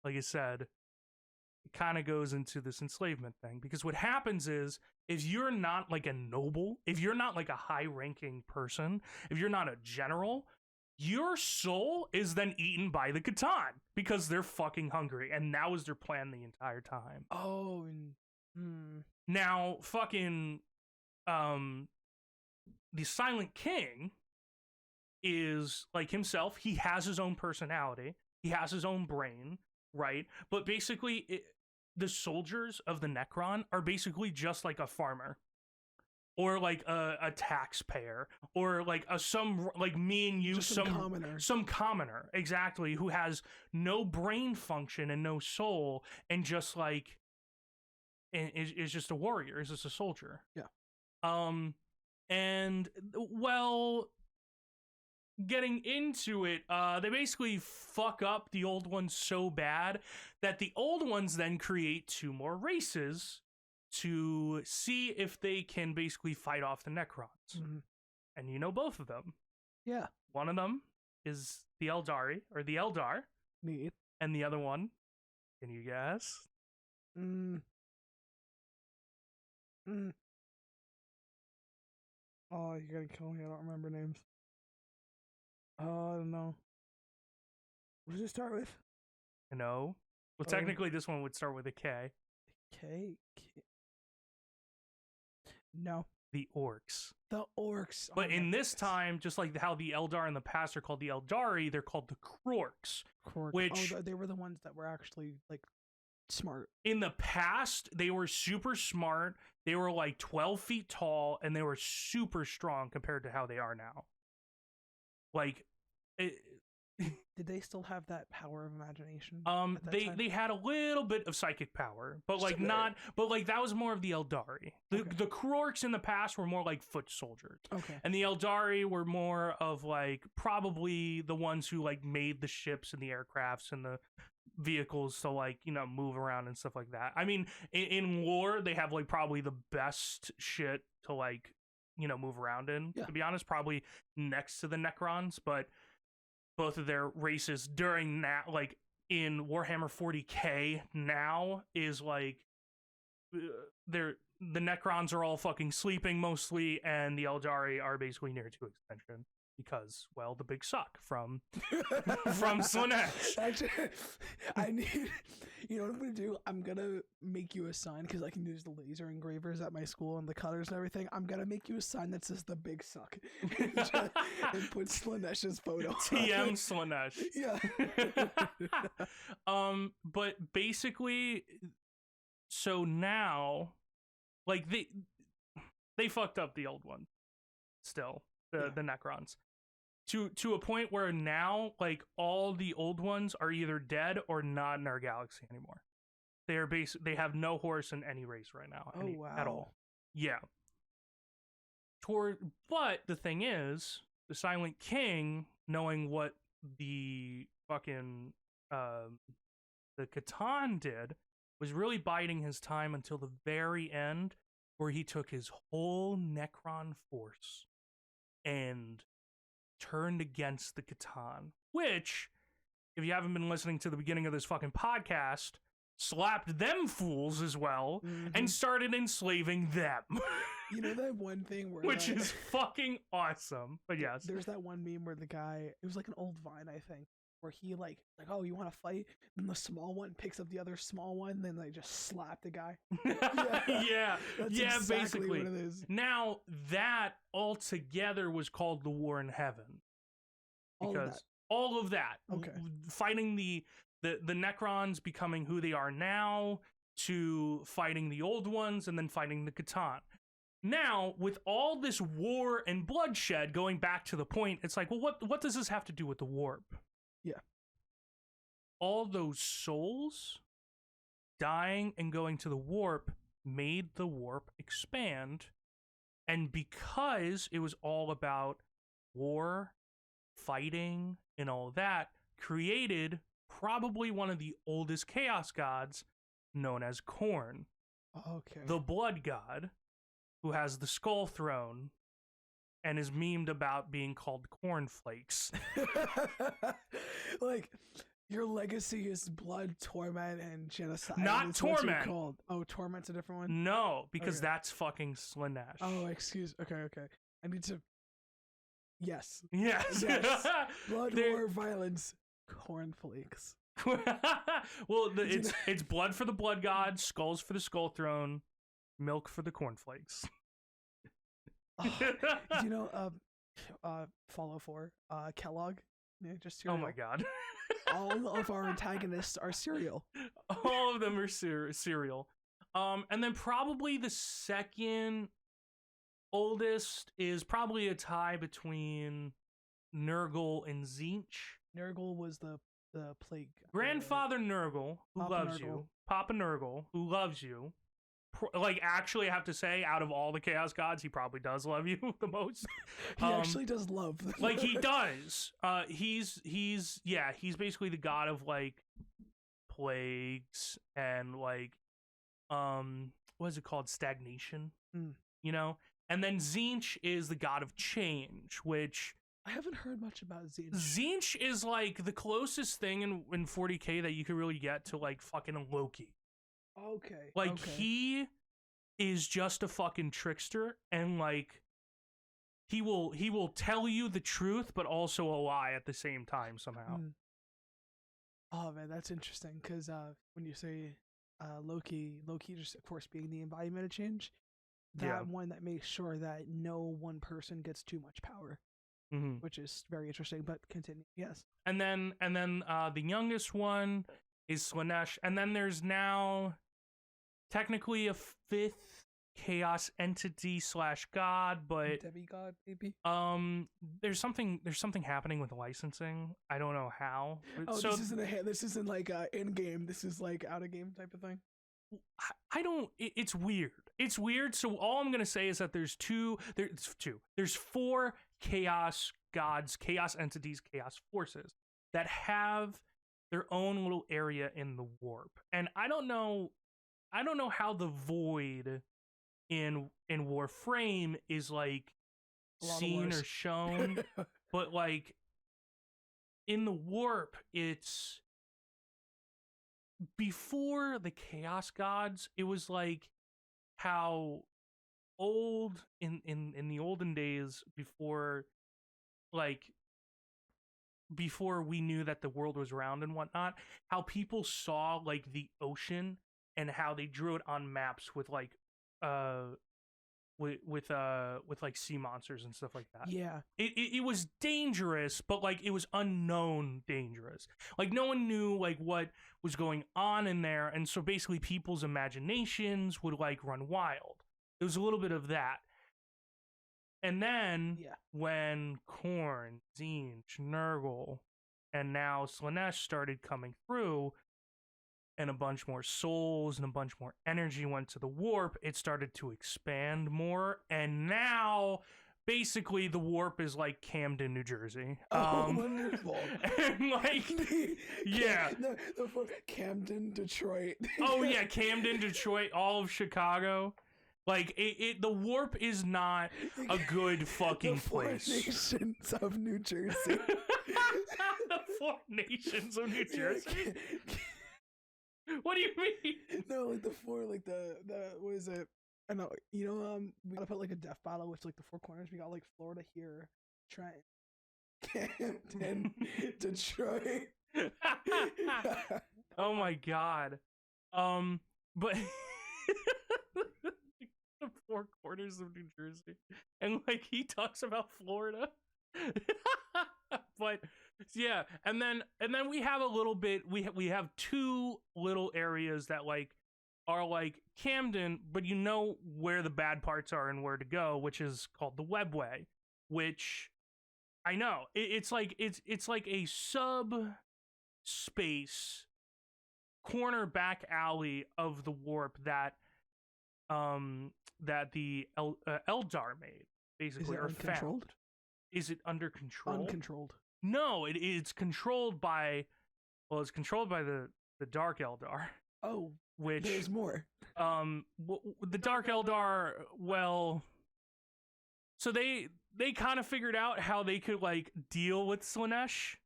like I said, it kind of goes into this enslavement thing. Because what happens is, if you're not like a noble, if you're not like a high-ranking person, if you're not a general, your soul is then eaten by the Catan because they're fucking hungry. And that was their plan the entire time. Oh, Now, fucking, the Silent King is like himself. He has his own personality. He has his own brain, right? But basically, the soldiers of the Necron are basically just like a farmer. Or like a taxpayer. Or like like me and you, just some commoner, exactly, who has no brain function and no soul, and just like, is just a warrior, is just a soldier. Yeah. And well, getting into it, they basically fuck up the old ones so bad that the old ones then create 2 more races to see if they can basically fight off the Necrons. Mhm. And you know both of them. Yeah. One of them is the Eldari, or the Eldar, Neat. and the other one, can you guess? Mm. Mm. Oh, you gotta kill me. I don't remember names. Oh, I don't know. What does it start with? No. Well, Oh. technically, this one would start with a K. K. No. The Orcs. The Orcs. But Oh in my this goodness. time, just like how the Eldar in the past are called the Eldari, they're called the Krorks. Which they were the ones that were actually like smart. In the past, they were super smart. They were like 12 feet tall, and they were super strong compared to how they are now. Like, Did they still have that power of imagination? At that time? they had a little bit of psychic power, but Just like a bit. not, but like that was more of the Eldari. The Okay. the Krorks in the past were more like foot soldiers. Okay. And the Eldari were more of like probably the ones who like made the ships and the aircrafts and the vehicles to like, you know, move around and stuff like that. I mean, in lore, they have like probably the best shit to like, you know, move around in, Yeah. to be honest, probably next to the Necrons, but both of their races during that, like in Warhammer 40K now is like, the Necrons are all fucking sleeping mostly, and the Eldari are basically near to extinction because, well, the big suck from Slaanesh. Actually, I need. You know what I'm gonna do? I'm gonna make you a sign because I can use the laser engravers at my school and the cutters and everything. I'm gonna make you a sign that says "the big suck" and put Slaanesh's photo. TM Slaanesh. Yeah. But basically, so now, like they fucked up the old one. Still, the Necrons. To a point where now, like, all the old ones are either dead or not in our galaxy anymore. They have no horse in any race right now. At all. Yeah. But the thing is, the Silent King, knowing what the fucking the Catan did, was really biding his time until the very end, where he took his whole Necron force and turned against the Catan, which, if you haven't been listening to the beginning of this fucking podcast, slapped them fools as well and started enslaving them. You know that one thing where which is fucking awesome. But yes, there's that one meme where the guy, it was like an old Vine, I think, where he like, oh, you want to fight? And the small one picks up the other small one, then they just slap the guy. yeah, That's yeah, exactly basically. what it is. Now that altogether was called the War in Heaven, because all of that, okay, fighting the Necrons, becoming who they are now, to fighting the old ones, and then fighting the Catan. Now, with all this war and bloodshed, going back to the point, it's like, well, what does this have to do with the warp? Yeah. All those souls dying and going to the warp made the warp expand. And because it was all about war, fighting, and all that, created probably one of the oldest chaos gods, known as Khorne. Okay. The blood god, who has the skull throne and is memed about being called cornflakes. Like, your legacy is blood, torment, and genocide. Not torment. Called. Oh, torment's a different one? No, because Okay. that's fucking Slaanesh. Oh, okay. I need to... Yes. Yes. Blood, war, violence, cornflakes. Well, it's blood for the blood god, skulls for the skull throne, milk for the cornflakes. You know, follow for Kellogg. Yeah, just cereal. Oh my god. All of our antagonists are cereal. All of them are cereal. And then probably the second oldest is probably a tie between Nurgle and Tzeentch. Nurgle was the plague. Grandfather Nurgle, who Papa loves Nurgle. you. Papa Nurgle, who loves you. like actually I have to say, out of all the chaos gods, he probably does love you the most. He actually does love them. Like he does. He's basically the god of like plagues and like what is it called, stagnation, you know. And then Tzeentch is the god of change, which I haven't heard much about Tzeentch. Tzeentch is like the closest thing in 40k that you could really get to like fucking Loki. Okay. Like he is just a fucking trickster, and like he will tell you the truth but also a lie at the same time somehow. Oh man, that's interesting, because when you say Loki just of course being the embodiment of change, that one that makes sure that no one person gets too much power, which is very interesting. But continue. Yes. And then the youngest one is Slaanesh, and then there's now technically a fifth chaos entity / god, but demigod maybe. There's something happening with licensing. I don't know how. Oh, so this isn't like in game. This is like out of game type of thing. I don't. It's weird. It's weird. So all I'm gonna say is that there's four chaos gods, chaos entities, chaos forces that have their own little area in the warp, and I don't know how the void in Warframe is like seen or shown, but like in the warp, it's before the chaos gods. It was like how old in the olden days, before we knew that the world was round and whatnot, how people saw like the ocean and how they drew it on maps with like with like sea monsters and stuff like that. Yeah. It was dangerous, but like it was unknown dangerous. Like no one knew like what was going on in there, and so basically people's imaginations would like run wild. There was a little bit of that. And then when Khorne, Tzeentch, Nurgle, and now Slaanesh started coming through, and a bunch more souls and a bunch more energy went to the warp, it started to expand more. And now, basically, the warp is like Camden, New Jersey. Wonderful. And like, yeah. Camden, Detroit. Oh, yeah, Camden, Detroit, all of Chicago. Like, the warp is not a good fucking place. The 4 nations of New Jersey. The 4 nations of New Jersey? What do you mean? No, like the 4, like the what is it? I know, you know, we gotta put like a death bottle with like the 4 corners. We got like Florida here, Trent, Camden, Detroit. Oh my god. But the 4 corners of New Jersey, and like he talks about Florida. But yeah, and then we have a little bit. We have 2 little areas that like are like Camden, but you know where the bad parts are and where to go, which is called the Webway. Which I know it's like a sub-space corner back alley of the warp that the Eldar made, basically, or found. Is it under control? Uncontrolled. No, it's controlled by, well, it's controlled by the Dark Eldar. Oh, which there's more. The Dark Eldar, well, so they kind of figured out how they could like deal with Slaanesh.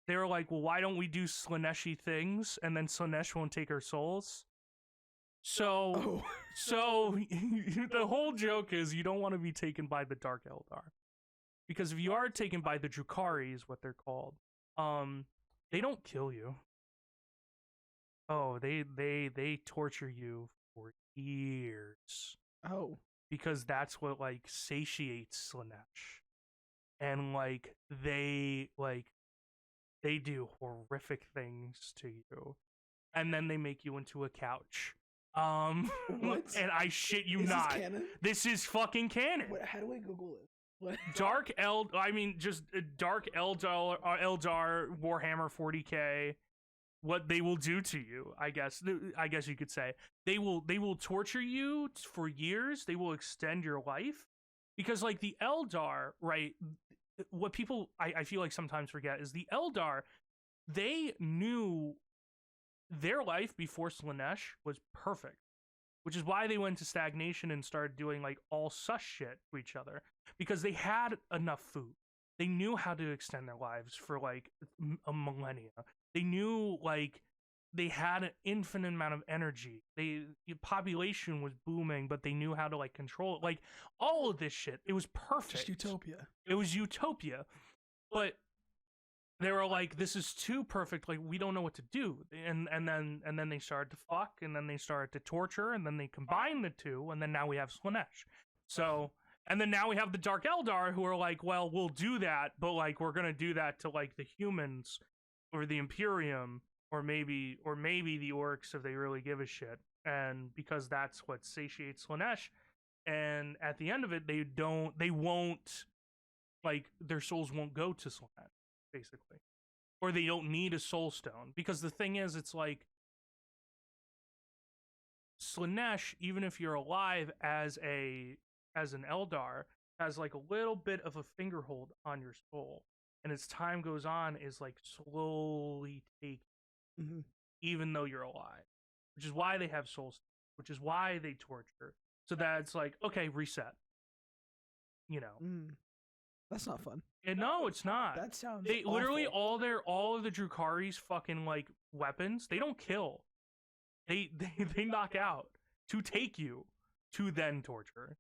They were like, well, why don't we do Slaaneshi things, and then Slaanesh won't take our souls. So the whole joke is you don't want to be taken by the Dark Eldar. Because if you are taken by the Drukhari, is what they're called, they don't kill you. Oh, they torture you for years. Oh. Because that's what like satiates Slaanesh. And like they do horrific things to you. And then they make you into a couch. What? And I shit you not. This canon? This is fucking canon. What, how do I Google it? What? Dark Eldar Warhammer 40k what they will do to you. I guess you could say they will torture you for years. They will extend your life because like the Eldar, right? What people I feel like sometimes forget is the Eldar. They knew their life before Slanesh was perfect, which is why they went to stagnation and started doing like all sus shit to each other because they had enough food. They knew how to extend their lives for like a millennia. They knew like they had an infinite amount of energy. The population was booming, but they knew how to like control it. Like all of this shit, it was perfect. Just utopia. It was utopia, but they were like, "This is too perfect. Like we don't know what to do." And then they started to fuck, and then they started to torture, and then they combined the two, and then now we have Slanesh. So, and then now we have the Dark Eldar, who are like, "Well, we'll do that, but like we're gonna do that to like the humans, or the Imperium, or maybe the Orcs if they really give a shit." And because that's what satiates Slanesh, and at the end of it, they won't, like their souls won't go to Slanesh. Basically, or they don't need a soul stone because the thing is, it's like Slanesh, even if you're alive as an Eldar, has like a little bit of a fingerhold on your soul, and as time goes on, is like slowly taking, even though you're alive, which is why they have soul stones, which is why they torture, so that it's like okay, reset. You know. That's not fun. And no, it's not. That sounds they literally awful. all of the Drukhari's fucking like weapons, they don't kill. They knock out to take you to then torture.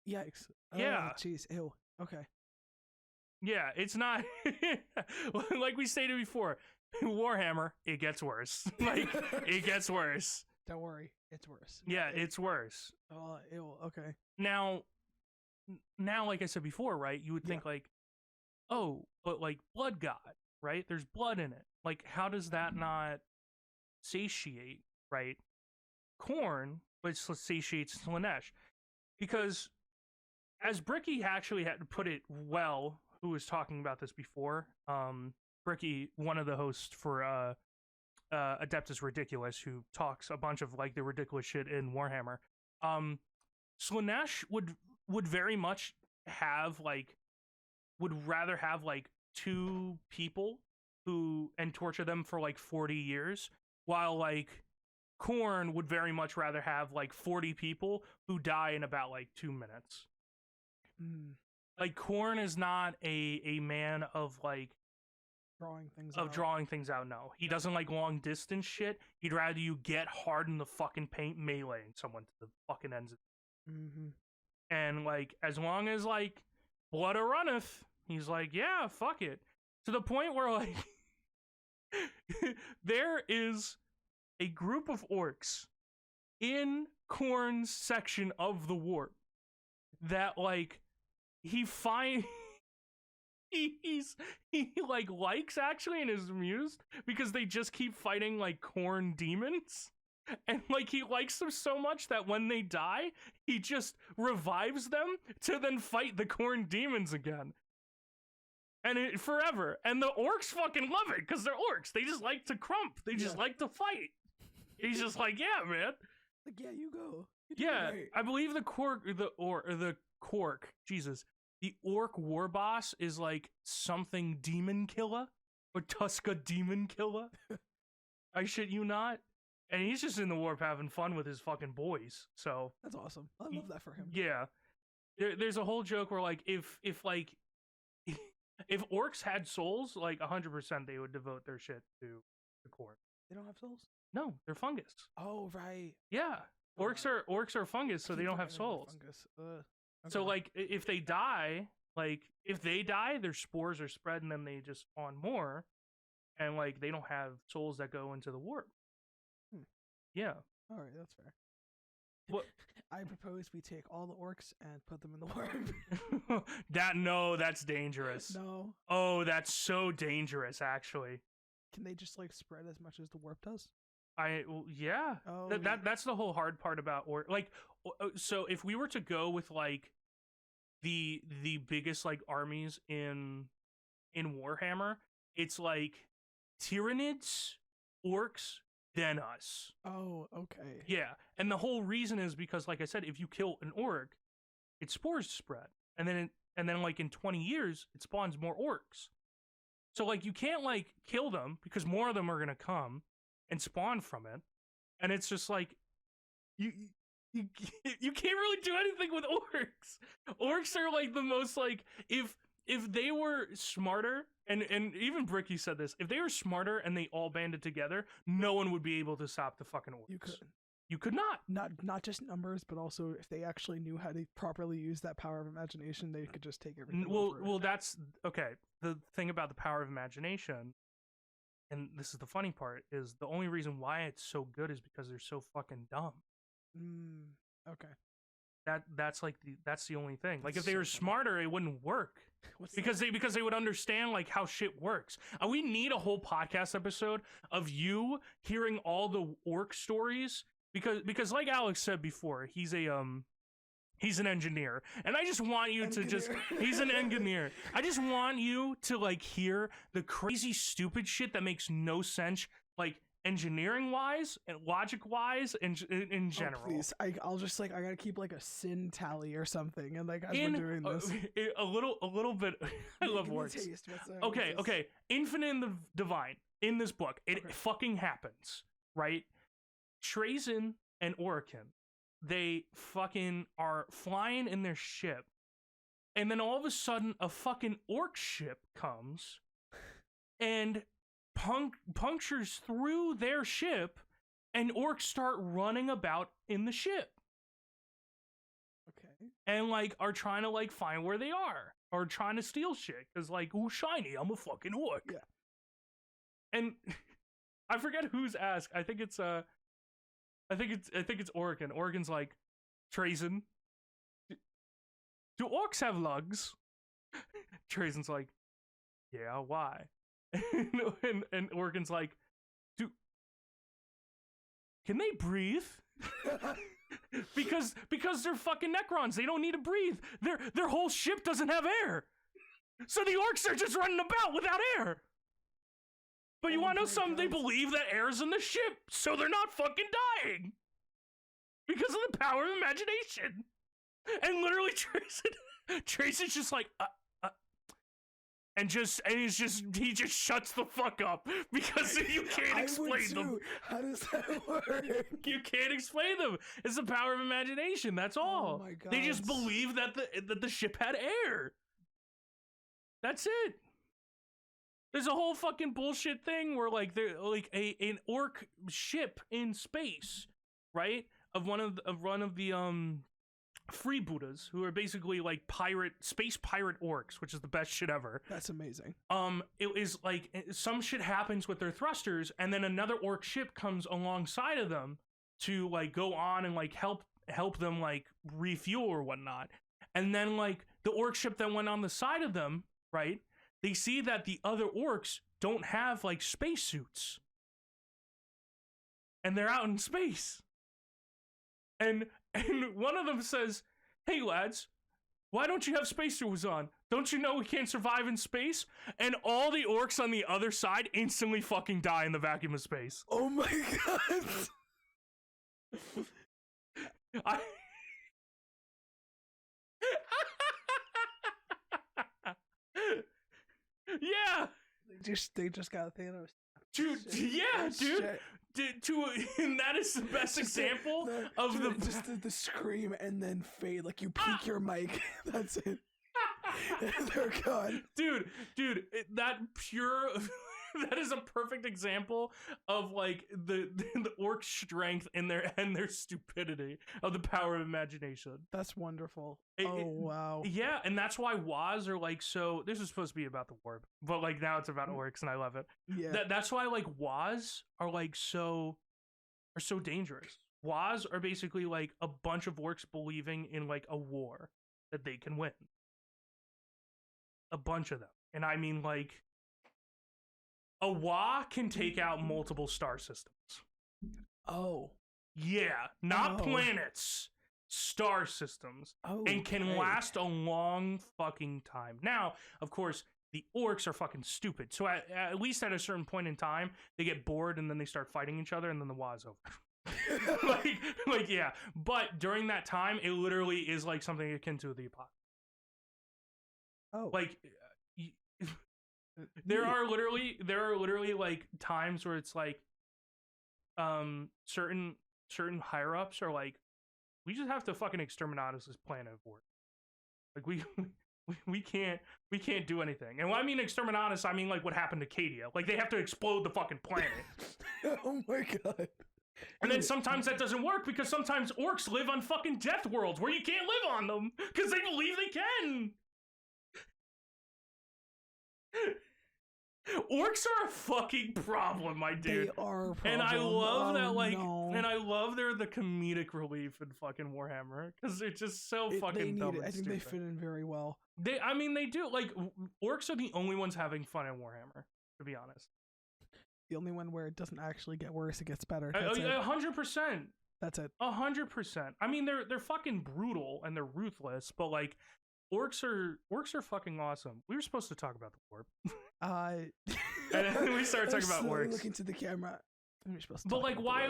Yikes. Yeah. Jeez. Ew. Okay. Yeah, it's not like we stated before, Warhammer, it gets worse. Like it gets worse. Don't worry, it's worse. Yeah, it's worse. Oh, ew. Okay. Now like I said before, right, you would think like, oh, but like blood god, right, there's blood in it, like how does that not satiate, right, Khorne, which satiates Slanesh? Because as Bricky actually had put it well, who was talking about this before, Bricky, one of the hosts for Adeptus Ridiculous, who talks a bunch of like the ridiculous shit in Warhammer, Slanesh would very much have like would rather have like two people who and torture them for like 40 years, while like Khorne would very much rather have like 40 people who die in about like 2 minutes. Like Khorne is not a man of like drawing things out. No, he doesn't like long distance shit. He'd rather you get hard in the fucking paint meleeing someone to the fucking ends of it. And like as long as like blood runneth, he's like, yeah, fuck it. To the point where like there is a group of orcs in Khorne's section of the warp that like he like likes actually and is amused because they just keep fighting like Khorne demons. And like he likes them so much that when they die, he just revives them to then fight the Khorne demons again. And forever. And the orcs fucking love it because they're orcs. They just like to crump. They just like to fight. He's just like, yeah, man. Like, yeah, you go. Yeah, I believe the orc war boss is like something demon killer or Tuska demon killer. I shit you not. And he's just in the warp having fun with his fucking boys. So that's awesome. I love that for him. Yeah. There's a whole joke where like if orcs had souls, like 100% they would devote their shit to the Khorne. They don't have souls? No, they're fungus. Oh, right. Yeah. Orcs are fungus, so they don't have souls. Fungus. Okay. So like if they die, their spores are spread and then they just spawn more, and like they don't have souls that go into the warp. Yeah. All right, that's fair. What? I propose we take all the orcs and put them in the warp. That's dangerous. No. Oh, that's so dangerous, actually. Can they just like spread as much as the warp does? Yeah. Oh, that's the whole hard part about so if we were to go with like the biggest like armies in Warhammer, it's like Tyranids orcs than us. Oh, okay. Yeah, and the whole reason is because, like I said, if you kill an orc, its spores spread, and then like in 20 years, it spawns more orcs. So like you can't like kill them because more of them are gonna come and spawn from it, and it's just like you you, you can't really do anything with orcs. Orcs are like the most like if they were smarter, and even Bricky said this, if they were smarter and they all banded together, no one would be able to stop the fucking orcs. You could. You could not. Not just numbers, but also if they actually knew how to properly use that power of imagination, they could just take everything over. Well, that's okay. The thing about the power of imagination, and this is the funny part, is the only reason why it's so good is because they're so fucking dumb. Okay. That's the only thing. That's like if they were smarter, it wouldn't work. Because they would understand like how shit works. We need a whole podcast episode of you hearing all the orc stories. Because like Alex said before, he's an engineer, and I just want you to just he's an engineer. I just want you to like hear the crazy stupid shit that makes no sense, like engineering wise and logic wise and in general. Oh, please, I'll just like I gotta keep like a sin tally or something, and like as we're doing this, a little bit. I love words. Okay. Infinite and the Divine in this book, it fucking happens, right? Trazen and Orican, they fucking are flying in their ship, and then all of a sudden a fucking orc ship comes and punctures through their ship, and orcs start running about in the ship. Okay. And like are trying to like find where they are, or trying to steal shit, because like, ooh, shiny, I'm a fucking orc. Yeah. And I forget who's asked. I think it's Oregon. Oregon's like, Trazen, do orcs have lugs? Trazen's like, yeah, why? and Oregon's like, can they breathe? because they're fucking Necrons. They don't need to breathe. Their whole ship doesn't have air. So the orcs are just running about without air. But you want to know something? They believe that air's in the ship, so they're not fucking dying. Because of the power of imagination. And literally Tracy's just like, and he just shuts the fuck up because you can't explain them. How does that work? You can't explain them. It's the power of imagination. That's all. Oh my god. They just believe that the ship had air. That's it. There's a whole fucking bullshit thing where like they're like an orc ship in space, right? Of one of the freebooters, who are basically like space pirate orcs, which is the best shit ever. That's amazing. It is like some shit happens with their thrusters, and then another orc ship comes alongside of them to like go on and like help them like refuel or whatnot. And then like the orc ship that went on the side of them, right? They see that the other orcs don't have like spacesuits, and they're out in space. And one of them says, "Hey lads, why don't you have spacesuits on? Don't you know we can't survive in space?" And all the orcs on the other side instantly fucking die in the vacuum of space. Oh my god. Yeah. They just got Thanos. Dude, yeah, dude. And that is the best example of the scream and then fade, like you peek your mic. That's it. They're gone. Dude, that is a perfect example of like the orc strength and their stupidity, of the power of imagination. That's wonderful. Wow. Yeah, and that's why Waz are like so. This is supposed to be about the warp, but like now it's about orcs, and I love it. Yeah. That's why like Waz are like so dangerous. Waz are basically like a bunch of orcs believing in like a war that they can win. A bunch of them, and I mean like. A Wa can take out multiple star systems. Oh. Yeah, not planets. star systems and can Okay. last a long fucking time. Now, of course, the orcs are fucking stupid. So at least at a certain point in time, they get bored and then they start fighting each other and then the war's over. like yeah. But during that time, it literally is like something akin to the apocalypse. Oh. Like there are literally like times where it's like certain higher ups are like, we just have to fucking exterminate this planet of war. Like we can't do anything. And when I mean exterminatus, I mean like what happened to Cadia. Like they have to explode the fucking planet. Oh my god. And then sometimes that doesn't work because sometimes orcs live on fucking death worlds where you can't live on them because they believe they can. Orcs are a fucking problem, my dude. They are a problem. And I love that, like, no. and I love they're the comedic relief in fucking Warhammer because they're just so fucking dumb. I think they fit in very well. I mean, they do. Like, orcs are the only ones having fun in Warhammer, to be honest. The only one where it doesn't actually get worse, it gets better. 100%. That's it. 100%. I mean, they're fucking brutal and they're ruthless, but like, orcs are fucking awesome. We were supposed to talk about the warp. And then we started talking about orcs. Looking to the camera. But like, why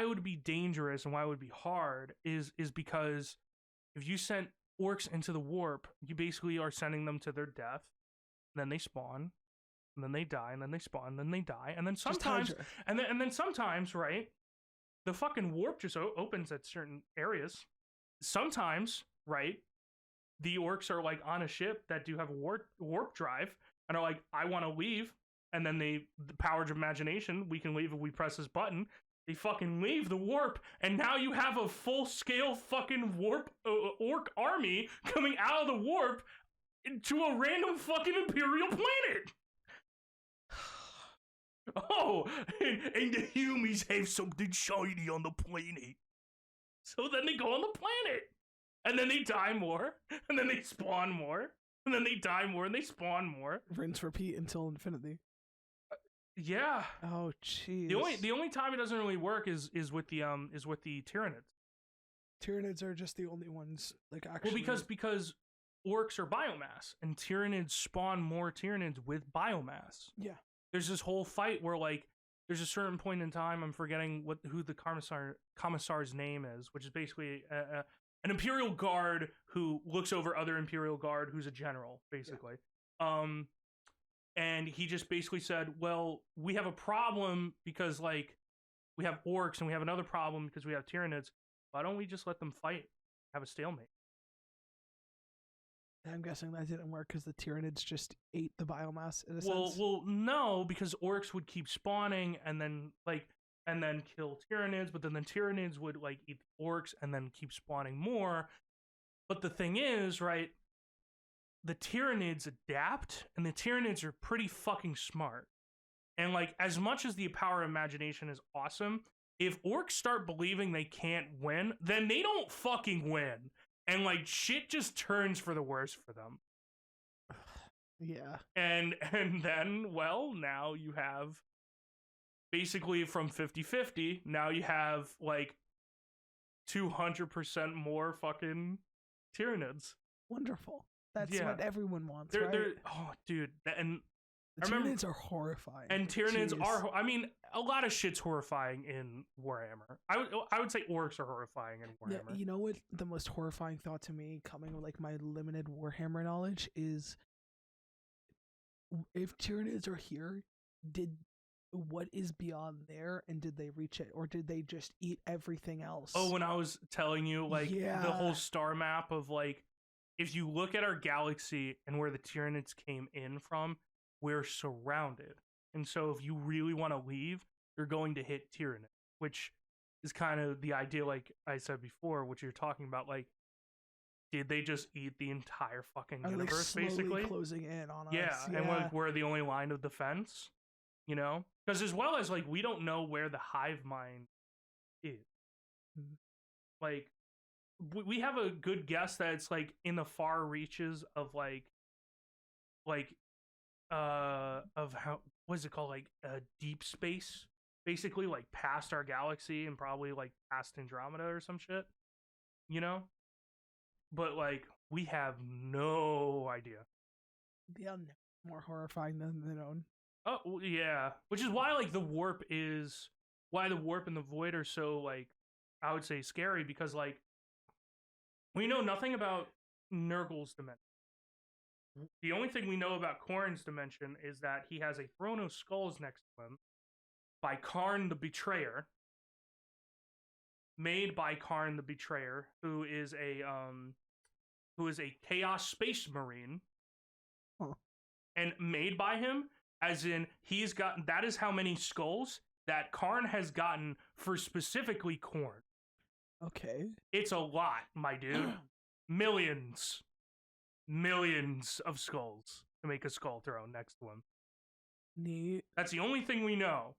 it would be dangerous and why it would be hard is because if you sent orcs into the warp, you basically are sending them to their death. Then they spawn, and then they die, and then they spawn, and then they die, and then sometimes, and then sometimes, right? The fucking warp just opens at certain areas. Sometimes, right? The orcs are like on a ship that do have a warp drive and are like, I want to leave. And then the power of imagination, we can leave if we press this button. They fucking leave the warp. And now you have a full scale fucking orc army coming out of the warp to a random fucking Imperial planet. Oh, and the humans have something shiny on the planet. So then they go on the planet. And then they die more, and then they spawn more, and then they die more, and they spawn more. Rinse, repeat until infinity. Yeah. Oh, jeez. The only time it doesn't really work is with the Tyranids. Tyranids are just the only ones like actually. Well, because orcs are biomass, and Tyranids spawn more Tyranids with biomass. Yeah. There's this whole fight where like there's a certain point in time, I'm forgetting who the commissar's name is, which is basically an Imperial Guard who looks over other Imperial Guard who's a general, basically. Yeah. And he just basically said, well, we have a problem because, like, we have orcs and we have another problem because we have Tyranids. Why don't we just let them fight, have a stalemate? I'm guessing that didn't work because the Tyranids just ate the biomass in a sense. Well, no, because orcs would keep spawning and then kill Tyranids, but then the Tyranids would like eat the orcs and then keep spawning more. But the thing is, right, the Tyranids adapt, and the Tyranids are pretty fucking smart. And like, as much as the power of imagination is awesome, if orcs start believing they can't win, then they don't fucking win. And like, shit just turns for the worse for them. Yeah. And then, well, now you have basically from 50-50, now you have like 200% more fucking Tyranids. Wonderful. That's what everyone wants, right? Oh, dude. And the Tyranids are horrifying. And Tyranids are, I mean, a lot of shit's horrifying in Warhammer. I would say orcs are horrifying in Warhammer. Yeah, you know what the most horrifying thought to me, coming with like my limited Warhammer knowledge, is if Tyranids are here, what is beyond there, and did they reach it, or did they just eat everything else? Oh, when I was telling you, like, the whole star map of, like, if you look at our galaxy and where the Tyranids came in from, we're surrounded. And so if you really want to leave, you're going to hit Tyranid, which is kind of the idea, like I said before, what you're talking about, like, did they just eat the entire fucking universe, like basically? Closing in on us. Yeah, and like, we're the only line of defense, you know? Because as well as, like, we don't know where the hive mind is. Mm-hmm. Like, we have a good guess that it's, like, in the far reaches of, of how, what is it called? Like, deep space, basically, like, past our galaxy and probably, like, past Andromeda or some shit. you know? But like we have no idea. The unknown more horrifying than the known. Oh yeah, which is why like the warp and the void are so like I would say scary because like we know nothing about Nurgle's dimension. The only thing we know about Korn's dimension is that he has a throne of skulls next to him by Karn the Betrayer, made by Karn the Betrayer, who is a Chaos Space Marine, Huh. and made by him, as in he's gotten. That is how many skulls that Karn has gotten for specifically Korn. Okay. It's a lot, my dude. Millions of skulls to make a skull throne next to him. Neat. That's the only thing we know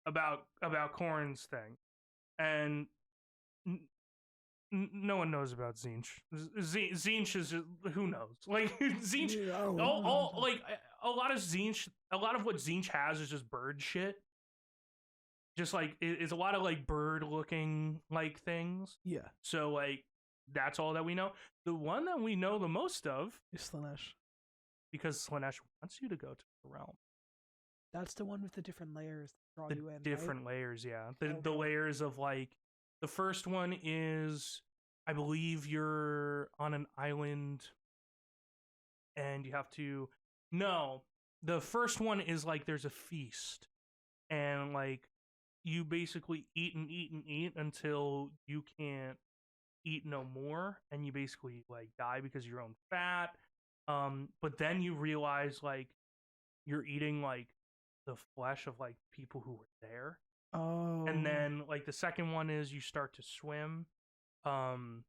about Korn's thing, and no one knows about Zinch. Zinch is just, who knows? Like Zinch, all like a lot of what Zinch has is just bird shit. Just like it's a lot of like bird looking like things. Yeah. So like that's all that we know. The one that we know the most of is Slaanesh. Because Slaanesh wants you to go to the realm. That's the one with the different layers that draw you in. Different right? layers, yeah. The layers of like the first one is I believe you're on an island and you have to no. The first one is like there's a feast and like you basically eat and eat and eat until you can't eat no more and you basically like die because of your own fat. But then you realize like you're eating like the flesh of like people who were there. Oh. And then like the second one is you start to swim. And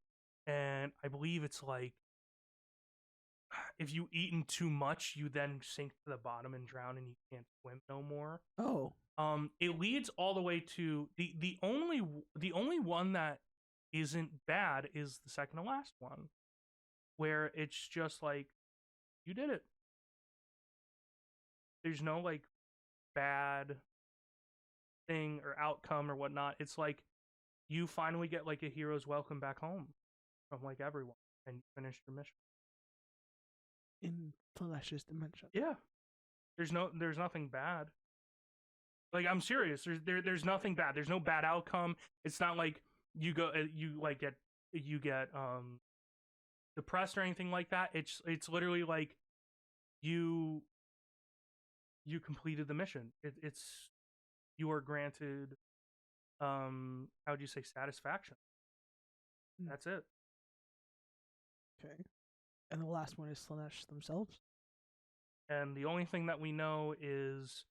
I believe it's like if you eaten too much, you then sink to the bottom and drown and you can't swim no more. Oh. It leads all the way to the only one that isn't bad is the second to last one, where it's just like you did it. There's no like bad thing or outcome or whatnot. It's like you finally get like a hero's welcome back home from like everyone, and you finish your mission in Slaanesh's dimension. Yeah, there's nothing bad. Like I'm serious. There's nothing bad. There's no bad outcome. It's not like you get depressed or anything like that. It's literally like you completed the mission. It's you are granted how would you say satisfaction. That's it. Okay. And the last one is Slaanesh themselves. And the only thing that we know is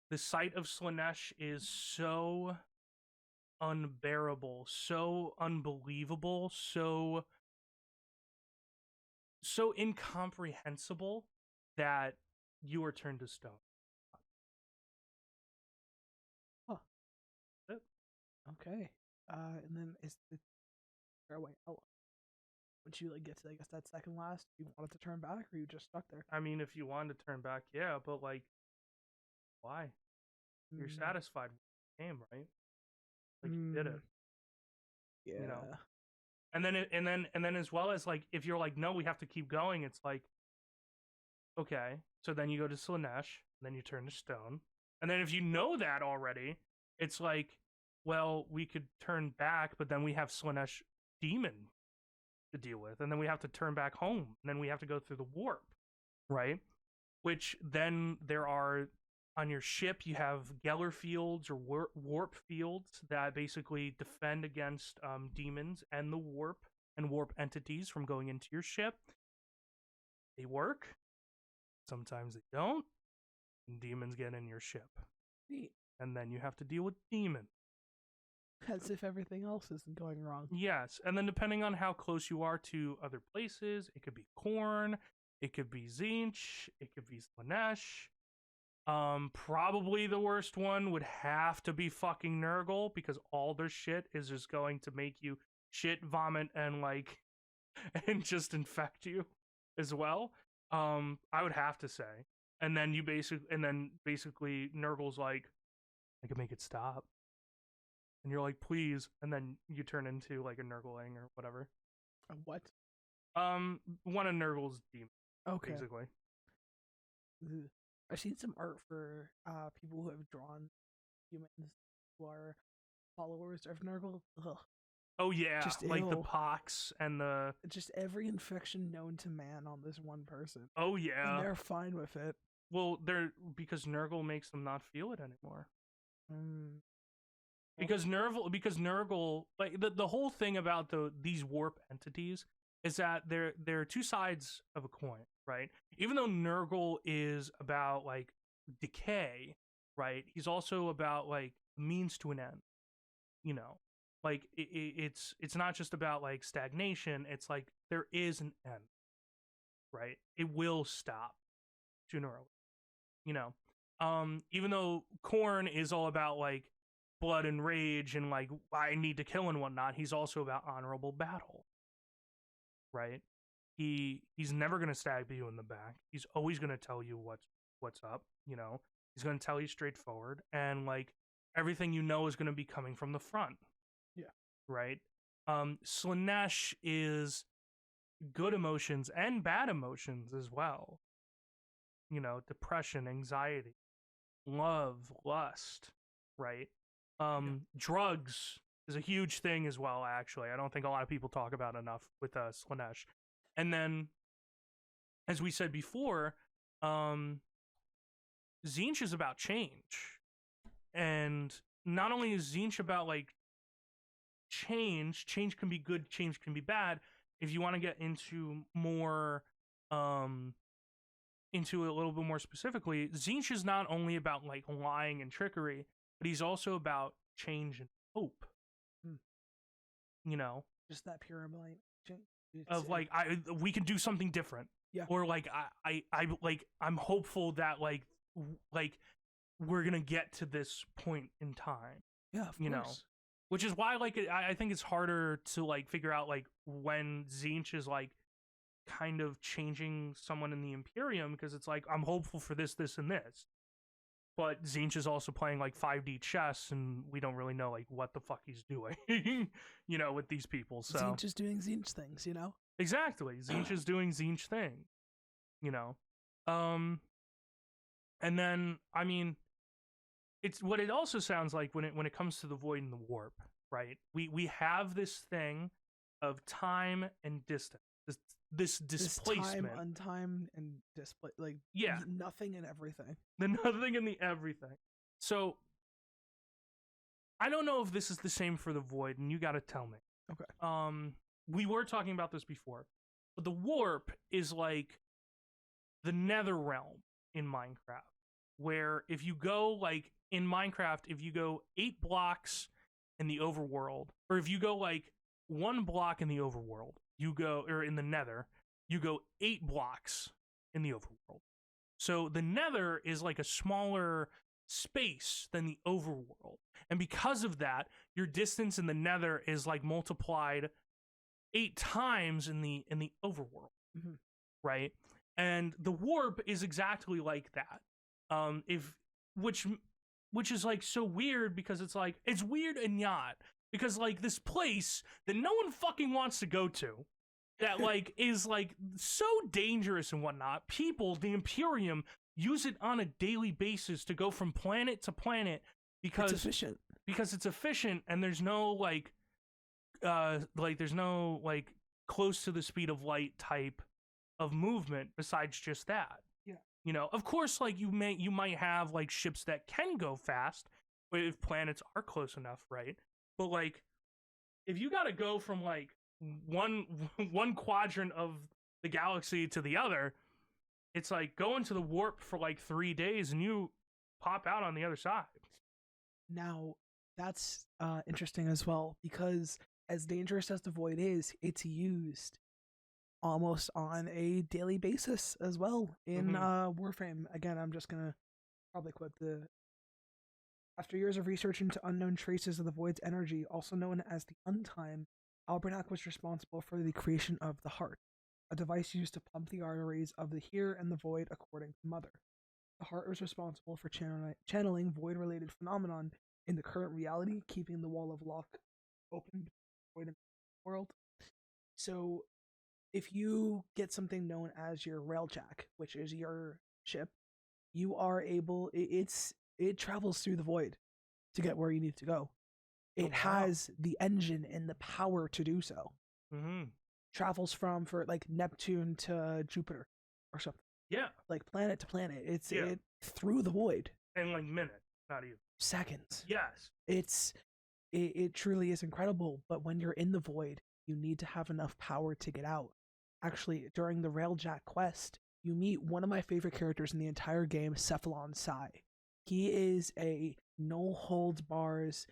the sight of Slaanesh is so unbearable, so unbelievable, so incomprehensible that you are turned to stone. Huh. Okay. And then is the fairway out? Would you like get to that second last? You wanted to turn back, or you just stuck there? I mean, if you wanted to turn back, yeah, but like, why? You're satisfied with the game, right? Like you did it. Yeah. You know. And then as well as like, if you're like, no, we have to keep going. It's like, okay, so then you go to Slaanesh, then you turn to stone, and then if you know that already, it's like, well, we could turn back, but then we have Slaanesh demon to deal with, and then we have to turn back home, and then we have to go through the warp, right? Which then there are on your ship, you have Geller fields or warp fields that basically defend against demons and the warp and warp entities from going into your ship. They work. Sometimes they don't. And demons get in your ship. Neat. And then you have to deal with demons. As if everything else isn't going wrong. Yes, and then depending on how close you are to other places, it could be Korn, it could be Zinch, it could be Slaanesh. Probably the worst one would have to be fucking Nurgle, because all their shit is just going to make you shit, vomit, and like, and just infect you as well. I would have to say, and then basically Nurgle's like, I can make it stop. And you're like, please, and then you turn into like a Nurgling or whatever. What? One of Nurgle's demons, Okay. basically. Ugh. I've seen some art for people who have drawn humans who are followers of Nurgle. Ugh. Oh yeah, Just like the ill. pox and the. Just every infection known to man on this one person, Oh and yeah. they're fine with it. Well, they're because Nurgle makes them not feel it anymore. Mm. Because Nurgle, like the whole thing about these warp entities is that they're two sides of a coin, right? Even though Nurgle is about like decay, right? He's also about like means to an end, you know. Like it's not just about like stagnation, it's like there is an end, right? It will stop sooner or later, you know. Even though Korn is all about like blood and rage and like I need to kill and whatnot, he's also about honorable battle, right? He's never gonna stab you in the back. He's always gonna tell you what's up, you know. He's gonna tell you straightforward, and like everything you know is gonna be coming from the front, Yeah. right? Slanesh is good emotions and bad emotions as well. You know, depression, anxiety, love, lust, right? Yeah. Drugs is a huge thing as well. Actually, I don't think a lot of people talk about enough with Slanesh. And then, as we said before, um, Zinch is about change, and not only is Zinch about like change. Change can be good. Change can be bad. If you want to get into more, um, into it a little bit more specifically, Zinch is not only about like lying and trickery, but he's also about change and hope. Mm. You know, Just that pure blind. of like we can do something different, Yeah. or like I like I'm hopeful that like we're gonna get to this point in time. Yeah, of You know, course. which is why like I think it's harder to like figure out like when Zinch is like kind of changing someone in the Imperium, because it's like I'm hopeful for this, this, and this. But Zinch is also playing like 5D chess, and we don't really know like what the fuck he's doing, you know, with these people. So Zinch is doing Zinch things, you know? exactly, Zinch is doing Zinch thing, you know. Um, and then I mean, it's what it also sounds like when it comes to the void and the warp, right? We have this thing of time and distance, this This time, displacement. untime, and display like Yeah, nothing and everything. the nothing and the everything. So I don't know if this is the same for the void, and you got to tell me. Okay. We were talking about this before, but the warp is like the nether realm in Minecraft, where if you go like in Minecraft, if you go 8 blocks in the overworld, or if you go like 1 block in the overworld, you go, or in the nether, you go 8 blocks in the overworld. So the nether is like a smaller space than the overworld. And because of that, your distance in the nether is like multiplied 8 times in the overworld. Mm-hmm. Right? And the warp is exactly like that. If which is like so weird, because it's like it's weird and not, because like this place that no one fucking wants to go to, that like is like so dangerous and whatnot. People, the Imperium, use it on a daily basis to go from planet to planet because it's efficient, and there's no like there's no like close to the speed of light type of movement besides just that. Yeah. You know, of course, like you might have like ships that can go fast if planets are close enough, right? But like if you got to go from like one one quadrant of the galaxy to the other, it's like going to the warp for like 3 days and you pop out on the other side. Now, that's interesting as well, because as dangerous as the void is, it's used almost on a daily basis as well in Warframe. Again, I'm just gonna probably quote the after years of research into unknown traces of the void's energy, also known as the Untime, Albernac was responsible for the creation of the heart, a device used to pump the arteries of the here and the void according to Mother. The heart was responsible for channeling void-related phenomenon in the current reality, keeping the wall of lock open void in the world. So if you get something known as your railjack, which is your ship, you are able. It travels through the void to get where you need to go. Oh It wow. has the engine and the power to do so. Mm-hmm. Travels from for like Neptune to Jupiter or something, Yeah. like planet to planet. It's Yeah. it through the void, And like minutes, not even seconds. yes. It's it truly is incredible. But when you're in the void, you need to have enough power to get out. Actually, during the Railjack quest, you meet one of my favorite characters in the entire game, Cephalon Sai. He is a no holds bars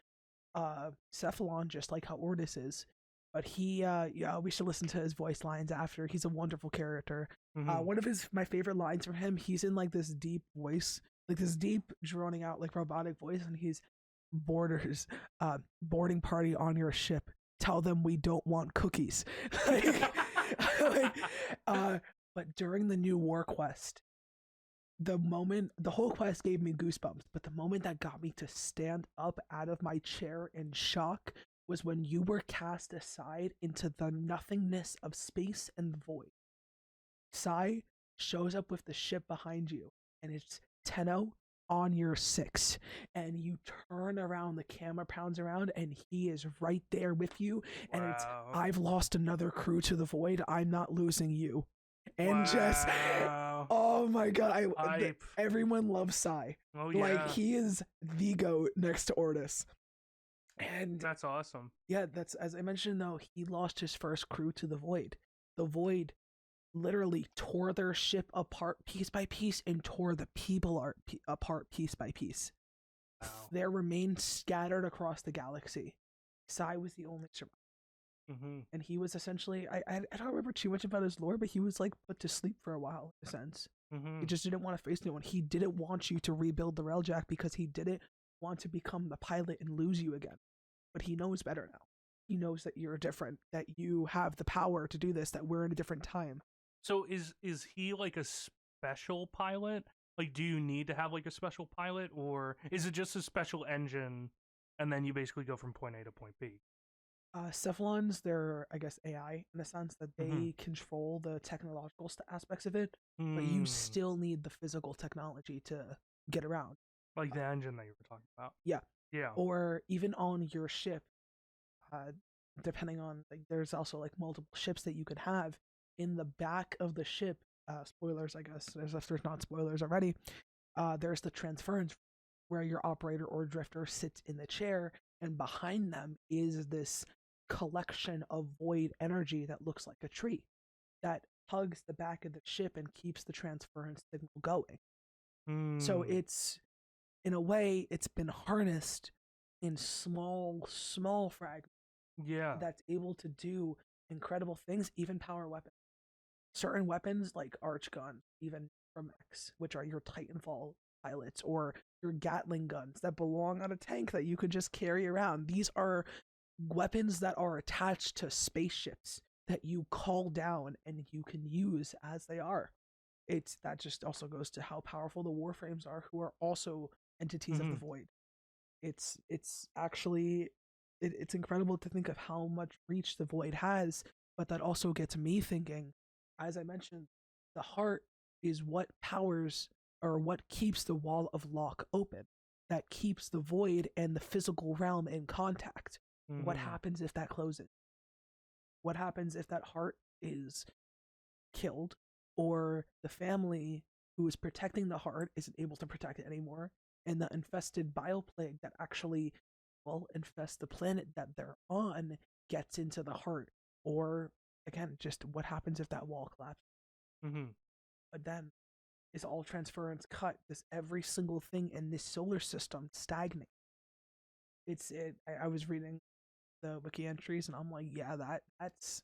Cephalon, just like how Ordis is. But yeah, we should listen to his voice lines after. He's a wonderful character. Mm-hmm. One of my favorite lines from him, he's in like this deep voice, like this deep droning out like robotic voice, and he's boarders, boarding party on your ship. Tell them we don't want cookies. like, like, but during the new war quest, the whole quest gave me goosebumps, but the moment that got me to stand up out of my chair in shock was when you were cast aside into the nothingness of space and the void. Sai shows up with the ship behind you, and it's Tenno on your six, and you turn around, the camera pounds around, and he is right there with you, and it's Wow. I've lost another crew to the void, I'm not losing you. And just Wow. oh my god, Hype. everyone loves Sai. Oh Like yeah. he is the goat next to Ordis. And That's awesome. yeah, that's as I mentioned though, he lost his first crew to the void. The void literally tore their ship apart piece by piece and tore the people apart piece by piece. Wow. Their remains scattered across the galaxy. Sai was the only survivor. Mm-hmm. And he was essentially I don't remember too much about his lore, but he was like put to sleep for a while in a sense. Mm-hmm. He just didn't want to face anyone. He didn't want you to rebuild the railjack because he didn't want to become the pilot and lose you again. But he knows better now. He knows that you're different, that you have the power to do this, that we're in a different time. So is he like a special pilot? Like, do you need to have like a special pilot, or is it just a special engine, and then you basically go from point A to point B? Cephalons, they're, I guess, AI in the sense that they Mm-hmm. control the technological aspects of it, but you Mm. still need the physical technology to get around. Like the engine that you were talking about. Yeah. Yeah. Or even on your ship, uh, depending on, like, there's also like multiple ships that you could have in the back of the ship. Spoilers, I guess, as if there's not spoilers already. There's the transference where your operator or drifter sits in the chair, and behind them is this collection of void energy that looks like a tree that hugs the back of the ship and keeps the transference signal going. So Mm. it's, in a way, it's been harnessed in small fragments Yeah. that's able to do incredible things, even power weapons. Certain weapons like Arch Gun, even from X, which are your Titanfall pilots, or your Gatling guns that belong on a tank that you could just carry around. These are weapons that are attached to spaceships that you call down and you can use as they are. It's that just also goes to how powerful the Warframes are, who are also entities of Mm-hmm. the void. It's actually it's incredible to think of how much reach the void has, but that also gets me thinking, as I mentioned, the heart is what powers or what keeps the wall of lock open, that keeps the void and the physical realm in contact. What Mm-hmm. happens if that closes? What happens if that heart is killed, or the family who is protecting the heart isn't able to protect it anymore, and the infested bioplague that actually, well, infests the planet that they're on gets into the heart? Or again, just what happens if that wall collapses? Mm-hmm. But then is all transference cut? Does every single thing in this solar system stagnate? I was reading the wiki entries and I'm like, yeah, that's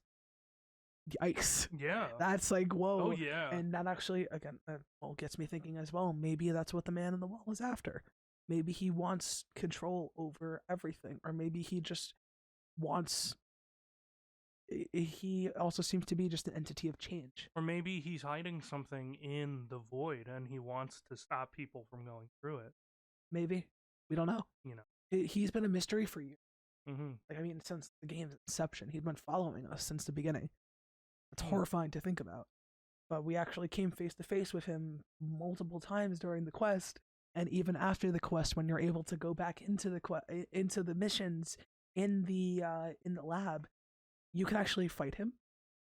yikes. Yeah. That's like, Oh whoa. yeah. And that actually, again, well, gets me thinking as well. Maybe that's what the man in the wall is after. Maybe he wants control over everything, or maybe he just wants. He also seems to be just an entity of change. Or maybe he's hiding something in the void, and he wants to stop people from going through it. Maybe we don't know. You know. He's been a mystery for you. Mm-hmm. Like, I mean, since the game's inception, he'd been following us since the beginning. It's Mm. horrifying to think about. But we actually came face to face with him multiple times during the quest, and even after the quest, when you're able to go back into the missions in the lab, you can actually fight him.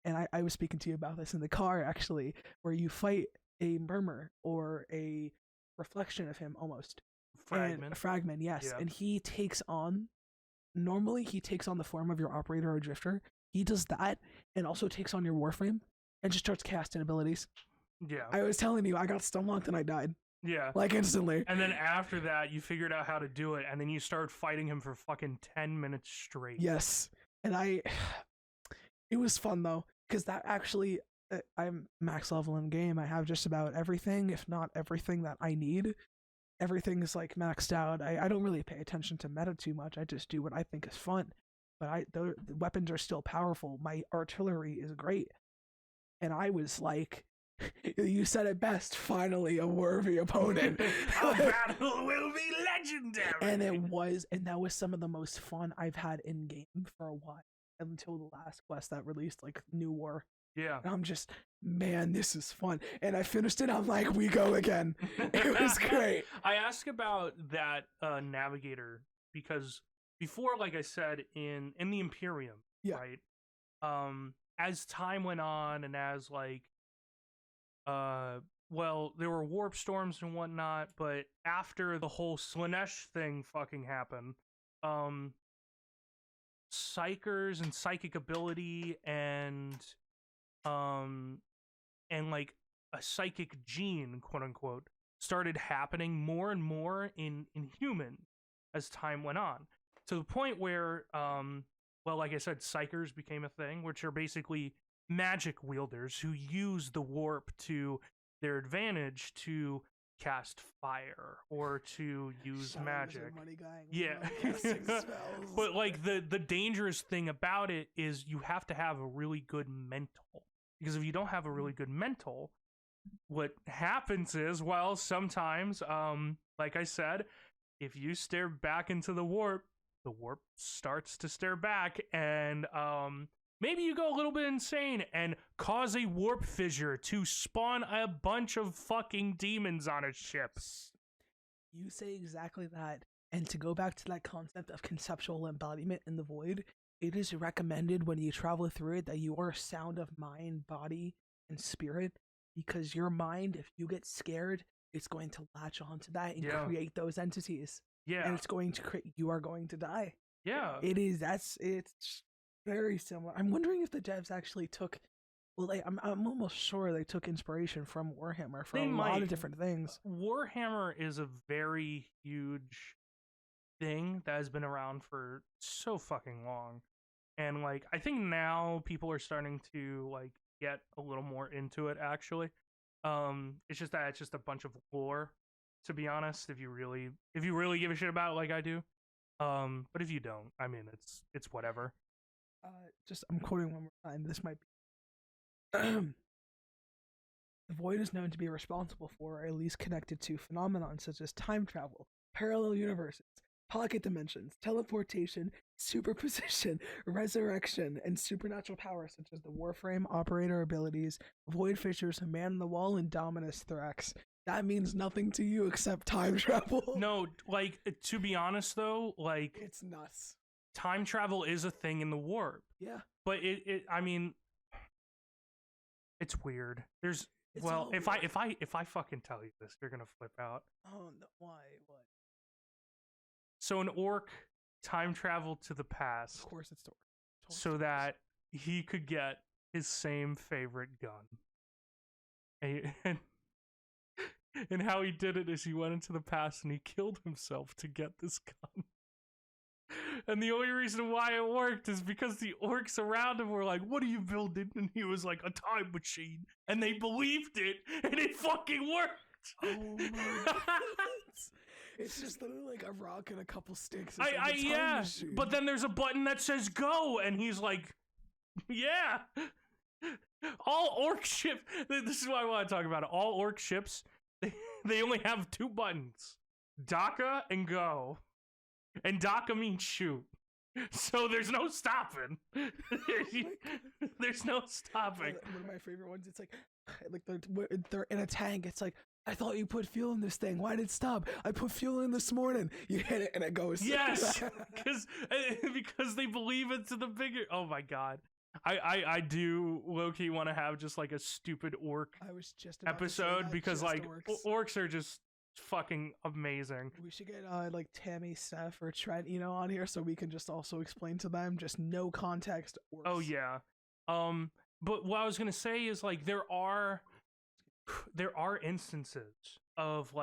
And I was speaking to you about this in the car, actually, where you fight a murmur or a reflection of him almost. Fragment. And a fragment, yes. Yeah. And he takes on, normally he takes on the form of your operator or drifter. He does that and also takes on your warframe and just starts casting abilities. Yeah. I was telling you, I got stunlocked and I died. Yeah. Like, instantly. And then after that, you figured out how to do it, and then you started fighting him for fucking 10 minutes straight. Yes. And it was fun, though, because that actually, I'm max level in game. I have just about everything, if not everything that I need. Everything is, like, maxed out. I don't really pay attention to meta too much. I just do what I think is fun. But the weapons are still powerful. My artillery is great. And I was like, you said it best, finally a worthy opponent. Our battle will be legendary. And that was some of the most fun I've had in game for a while, until the last quest that released, like, New War. Yeah. And I'm just, man, this is fun. And I finished it, I'm like, we go again. It was great. I ask about that navigator because before, like I said, in the Imperium, Yeah. right? As time went on and as, like, well, there were warp storms and whatnot, but after the whole Slanesh thing fucking happened, psychers and psychic ability and like a psychic gene, quote unquote, started happening more and more in human as time went on, to the point where well, like I said, psychers became a thing, which are basically magic wielders who use the warp to their advantage to cast fire or to use magic. Yeah. But, like, the dangerous thing about it is you have to have a really good mental, because if you don't have a really good mental, what happens is, well, sometimes like I said, if you stare back into the warp starts to stare back, and maybe you go a little bit insane and cause a warp fissure to spawn a bunch of fucking demons on a ship. You say exactly that. And to go back to that concept of conceptual embodiment in the void, it is recommended when you travel through it that you are sound of mind, body, and spirit, because your mind, if you get scared, it's going to latch onto that and create those entities. Yeah. And it's going to create, you are going to die. Yeah. It's very similar. I'm wondering if the devs actually took, well, I'm almost sure they took inspiration from Warhammer for a lot of different things. Warhammer is a very huge thing that has been around for so fucking long. And, like, I think now people are starting to, like, get a little more into it, actually. It's just that it's just a bunch of lore, to be honest, if you really give a shit about it like I do. But if you don't, I mean, it's whatever. I'm quoting one more time. This might be the void is known to be responsible for, or at least connected to, phenomena such as time travel, parallel universes, pocket dimensions, teleportation, superposition, resurrection, and supernatural powers such as the Warframe operator abilities, void fissures, man the wall, and dominus thorax. That means nothing to you except time travel. No, like, to be honest though, like, it's nuts. Time travel is a thing in the warp. Yeah. But I mean, it's weird. There's It's well, if weird. I fucking tell you this, you're gonna flip out. Oh no, why? What? So an orc time traveled to the past. Of course it's the orc. So that he could get his same favorite gun. And how he did it is he went into the past and he killed himself to get this gun. And the only reason why it worked is because the orcs around him were like, "What are you building?" And he was like, "A time machine." And they believed it, and it fucking worked. Oh my God. It's just literally like a rock and a couple sticks. Yeah. Machine. But then there's a button that says go, and he's like, yeah. All orc ships, this is why I want to talk about it. All orc ships, they only have two buttons, DACA and go. And DACA means shoot. Oh So there's no stopping. There's no stopping. One of my favorite ones. It's like they're in a tank. It's like, I thought you put fuel in this thing. Why did it stop? I put fuel in this morning. You hit it and it goes. Yes, because they believe it's the bigger. Oh my god, I do low-key want to have just like a stupid orc I was just about to say episode that, because just like orcs are just fucking amazing. We should get like Tammy, Steph, or Trent, on here so we can just also explain to them just no context. Orcs. Oh yeah, but what I was gonna say is like there are instances of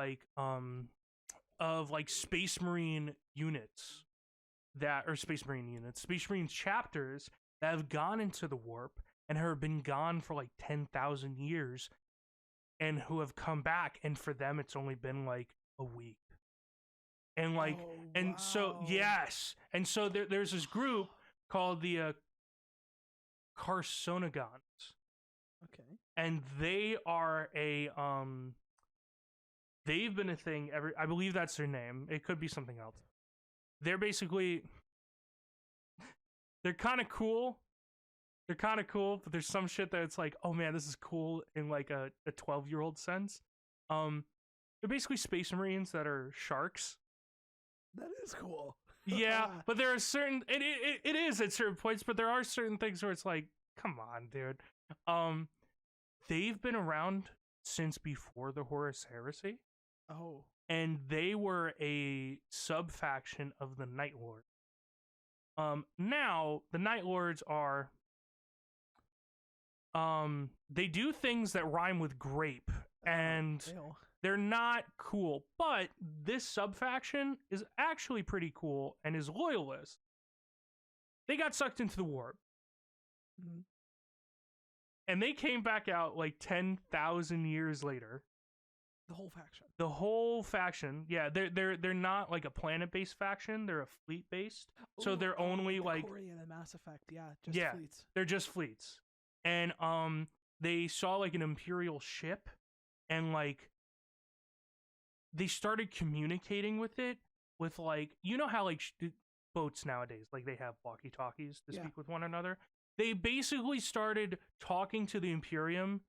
space marine units space marine chapters that have gone into the warp and have been gone for like 10,000 years and who have come back, and for them it's only been like a week. And like so yes. And so there's this group called the Carsonagons. Okay. And they are they've been a thing I believe that's their name. It could be something else. They're basically they're kind of cool. But there's some shit that it's like, oh man, this is cool in like a 12-year-old sense. They're basically space marines that are sharks. That is cool. Yeah, but there are certain it is at certain points, but there are certain things where it's like, come on, dude. They've been around since before the Horus Heresy. Oh. And they were a sub-faction of the Night Lord. Now, the Night Lords are... they do things that rhyme with grape, and they're not cool. But this sub-faction is actually pretty cool and is loyalist. They got sucked into the warp. Mm-hmm. And they came back out like 10,000 years later. The whole faction. Yeah. They're not like a planet-based faction. They're a fleet-based. So they're only like Korean and Mass Effect. Yeah, fleets. They're just fleets. And they saw like an Imperial ship, and like they started communicating with it with like, you know how like boats nowadays, like they have walkie-talkies to speak with one another. They basically started talking to the Imperium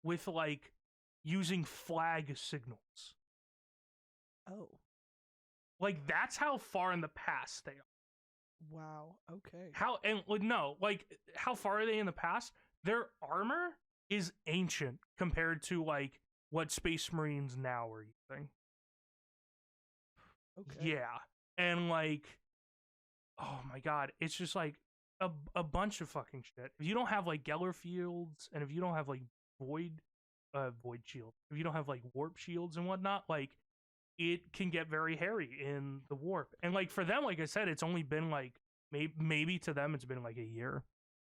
with like using flag signals. Oh. Like that's how far in the past they are. Wow. Okay. How far are they in the past? Their armor is ancient compared to like what Space Marines now are using. Okay. Yeah. And like, oh my god, it's just like a bunch of fucking shit. If you don't have like Geller fields, and if you don't have like void shield, if you don't have like warp shields and whatnot, like it can get very hairy in the warp. And like for them, like I said, it's only been like maybe to them it's been like a year.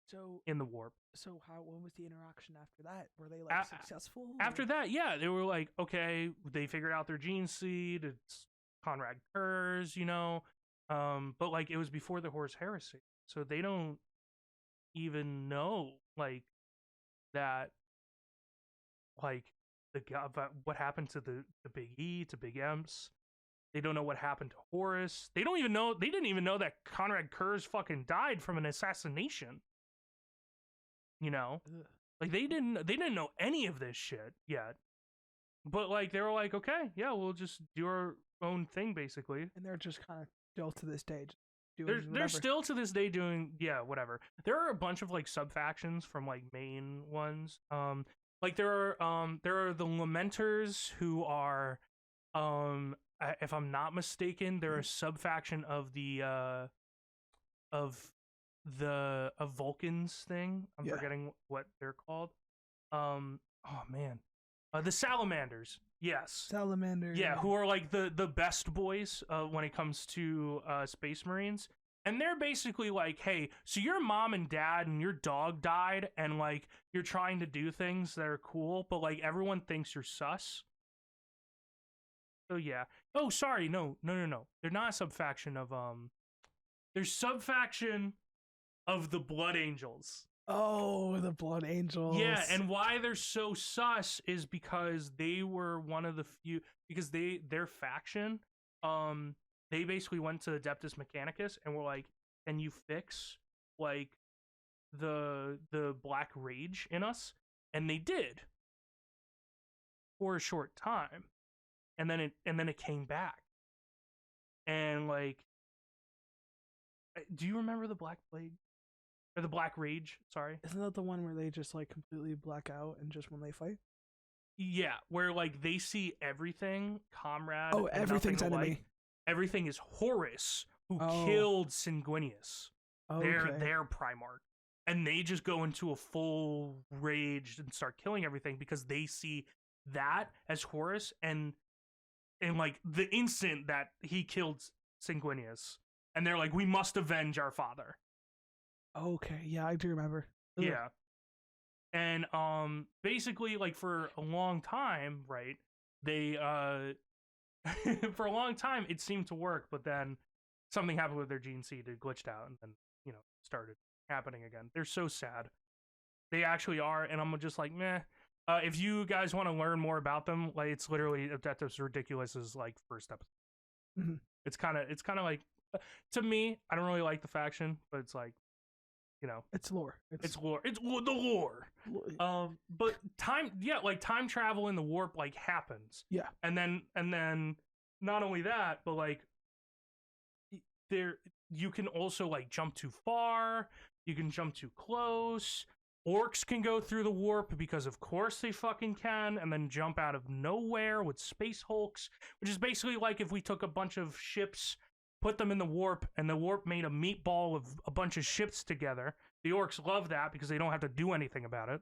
So in the warp. So what was the interaction after that? Were they like successful? After that, yeah, they were like, okay, they figured out their gene seed. It's Conrad Kurz, but like it was before the Horus Heresy, so they don't even know like that, like what happened to the Big E, to Big Emps. They don't know what happened to Horus. They didn't even know that Conrad Kurz fucking died from an assassination. Like they didn't know any of this shit yet. But like they were like, okay, yeah, we'll just do our own thing basically. And they're just kind of still to this day they're still to this day doing whatever. There are a bunch of like sub factions from like main ones. Like there are the Lamenters, who are if I'm not mistaken, they're a sub faction of the Vulcans thing. I'm forgetting what they're called. Oh man. The Salamanders. Yes. Salamanders. Yeah, who are like the best boys when it comes to Space Marines. And they're basically like, hey, so your mom and dad and your dog died, and like you're trying to do things that are cool, but like everyone thinks you're sus. So yeah. Oh, sorry, no. They're not a sub-faction of they're sub-faction of the Blood Angels. Oh, the Blood Angels. Yeah, and why they're so sus is because they were one of the few, because their faction, they basically went to Adeptus Mechanicus and were like, can you fix like the black rage in us? And they did for a short time, and then it came back. And like, do you remember the Black Plague or the Black Rage? Sorry. Isn't that the one where they just like completely black out and just when they fight? Yeah, where like they see everything, comrade. Oh, and everything's nothing enemy. alike. Everything is Horus, who Oh. killed Sanguinius. Okay. Their Primarch, and they just go into a full rage and start killing everything because they see that as Horus, and like the instant that he killed Sanguinius, and they're like, we must avenge our father. Okay, yeah, I do remember. Ugh. Yeah. And basically like for a long time, right, they for a long time it seemed to work, but then something happened with their gene seed, it glitched out, and then started happening again. They're so sad. They actually are, and I'm just like, meh. If you guys want to learn more about them, like it's literally Adeptus Ridiculous is like first episode. Mm-hmm. It's kind of like, to me, I don't really like the faction, but it's like, it's lore. It's lore. It's the lore. But time travel in the warp like happens. Yeah. And then not only that, but like there you can also like jump too far, you can jump too close. Orcs can go through the warp because of course they fucking can, and then jump out of nowhere with space hulks, which is basically like if we took a bunch of ships, put them in the warp, and the warp made a meatball of a bunch of ships together. The orcs love that because they don't have to do anything about it.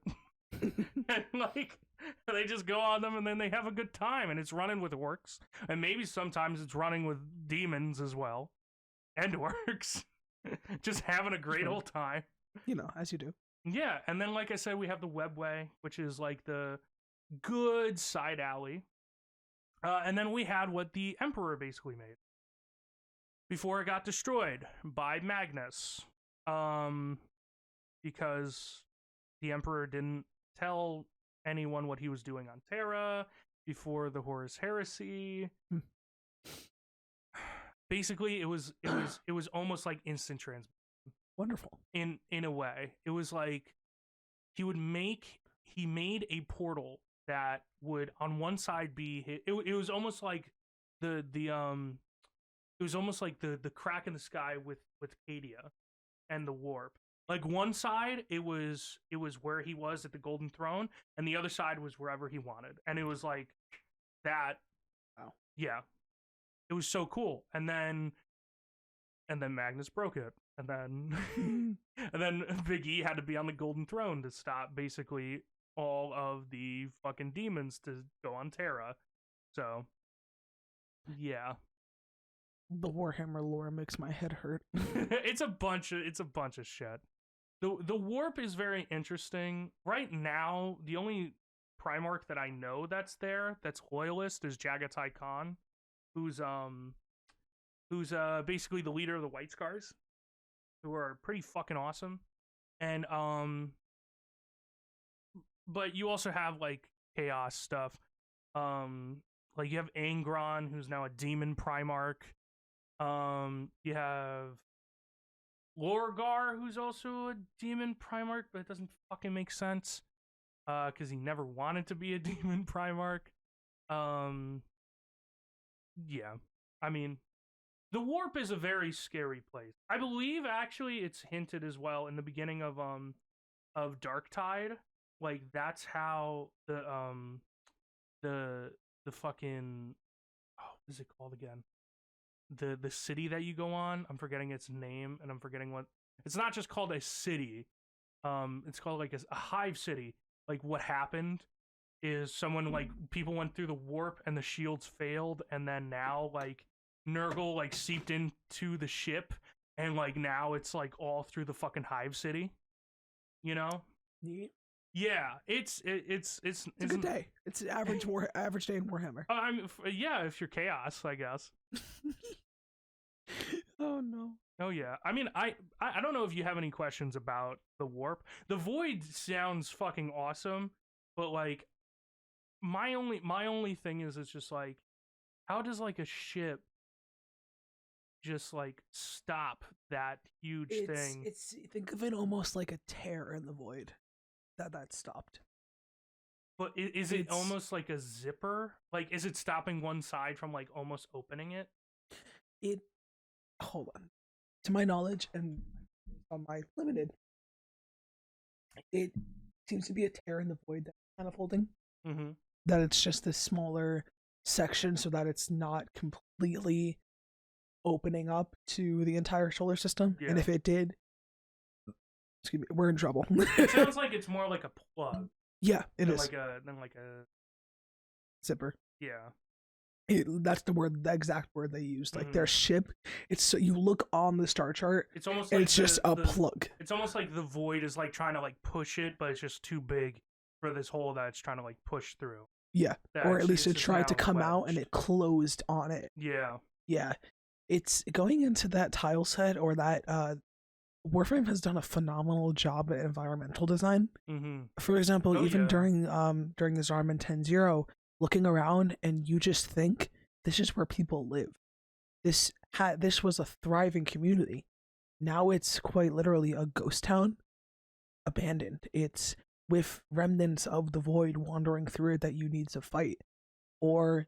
And like they just go on them and then they have a good time, and it's running with orcs, and maybe sometimes it's running with demons as well, and orcs. Just having a great old time. As you do. Yeah, and then like I said, we have the webway, which is like the good side alley. And then we had what the Emperor basically made before it got destroyed by Magnus. Because the Emperor didn't tell anyone what he was doing on Terra before the Horus Heresy. Basically, it was almost like instant transmission. Wonderful. In a way, it was like he made a portal that would on one side be it was almost like the crack in the sky with Cadia and the warp. Like one side it was where he was at the Golden Throne, and the other side was wherever he wanted, and it was like that. Wow. Yeah, it was so cool. And then Magnus broke it. And then Big E had to be on the Golden Throne to stop basically all of the fucking demons to go on Terra. So, yeah. The Warhammer lore makes my head hurt. It's a bunch of shit. The warp is very interesting. Right now, the only Primarch that I know that's loyalist is Jagatai Khan, who's basically the leader of the White Scars, who are pretty fucking awesome. And but you also have like chaos stuff. Like you have Angron, who's now a demon Primarch. You have Lorgar, who's also a demon Primarch, but it doesn't fucking make sense. Because he never wanted to be a demon Primarch. Yeah. I mean, the warp is a very scary place. I believe actually it's hinted as well in the beginning of Darktide. Like that's how the fucking what is it called again? The city that you go on. I'm forgetting its name, and I'm forgetting what. It's not just called a city. It's called like a hive city. Like what happened is someone like people went through the warp and the shields failed, and then now like Nurgle like seeped into the ship, and like now it's like all through the fucking hive city. Yeah, it's a good day. It's an average day in Warhammer. Yeah, if you're chaos, I guess. Oh no. Oh yeah. I mean, I don't know if you have any questions about the warp. The void sounds fucking awesome, but like my only thing is it's just like, how does like a ship just like stop that huge thing. It's think of it almost like a tear in the void that stopped. But is it It's almost like a zipper? Like, is it stopping one side from like almost opening it? it. Hold on. To my knowledge, and on my limited, it seems to be a tear in the void that's kind of holding. Mm-hmm. That it's just this smaller section, so that it's not completely opening up to the entire solar system. Yeah. And if it did, excuse me, we're in trouble. It sounds like it's more like a plug. Yeah, it than is. Than like a Zipper. yeah. That's the word, the exact word they used. Like Mhm. their ship, it's so you look on the star chart, It's almost and like it's just a plug. It's almost like the void is like trying to like push it, but it's just too big for this hole that it's trying to like push through. Yeah, That or at least it just tried to now come out and wedged. it closed on it. Yeah. Yeah, it's going into that tile set or that. Warframe has done a phenomenal job at environmental design. Mm-hmm. For example, Oh, even yeah. during the Zarman 10.0, looking around and you just think this is where people live. This was a thriving community. Now it's quite literally a ghost town, abandoned. It's with remnants of the void wandering through it that you need to fight. Or,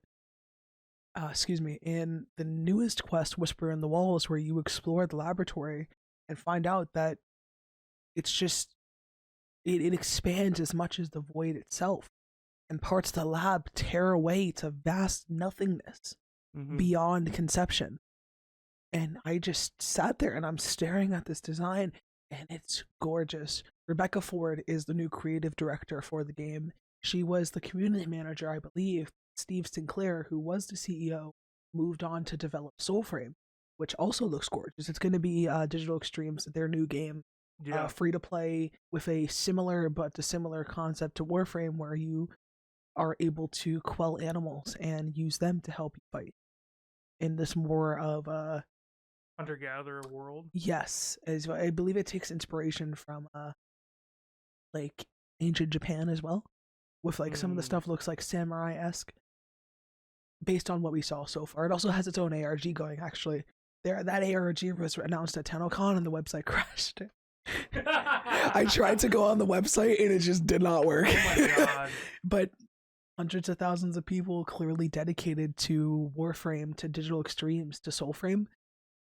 excuse me, in the newest quest, Whisper in the Walls, where you explore the laboratory and find out that it's just it expands as much as the void itself, and parts of the lab tear away to vast nothingness Mm-hmm. beyond conception. And I just sat there and I'm staring at this design, and it's gorgeous. Rebecca Ford is the new creative director for the game. She was the community manager, I believe. Steve Sinclair, who was the CEO, moved on to develop Soulframe, which also looks gorgeous. It's going to be Digital Extremes, their new game, Yeah. free to play, with a similar but dissimilar concept to Warframe, where you are able to quell animals and use them to help you fight. In this more of a Hunter-gatherer world. yes, as I believe it takes inspiration from like ancient Japan as well, with like some of the stuff looks like samurai-esque, based on what we saw so far. It also has its own ARG going. Actually, that ARG was announced at TennoCon and the website crashed. I tried to go on the website and it just did not work. Oh my god. But hundreds of thousands of people clearly dedicated to Warframe, to Digital Extremes, to Soulframe.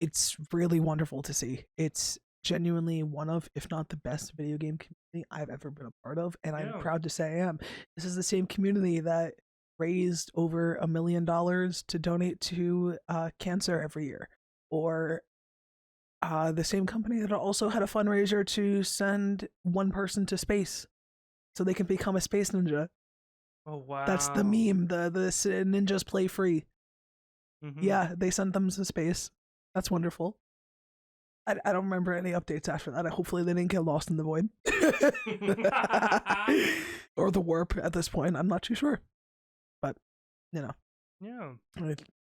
It's really wonderful to see. It's genuinely one of, if not the best video game community I've ever been a part of, and Yeah. I'm proud to say I am. This is the same community that raised over $1 million to donate to cancer every year, or the same company that also had a fundraiser to send one person to space so they can become a space ninja. Oh wow. That's the meme. The ninjas play free. Mm-hmm. Yeah, they sent them to space. That's wonderful. I don't remember any updates after that. Hopefully they didn't get lost in the void. Or the warp at this point. I'm not too sure. But, you know. Yeah.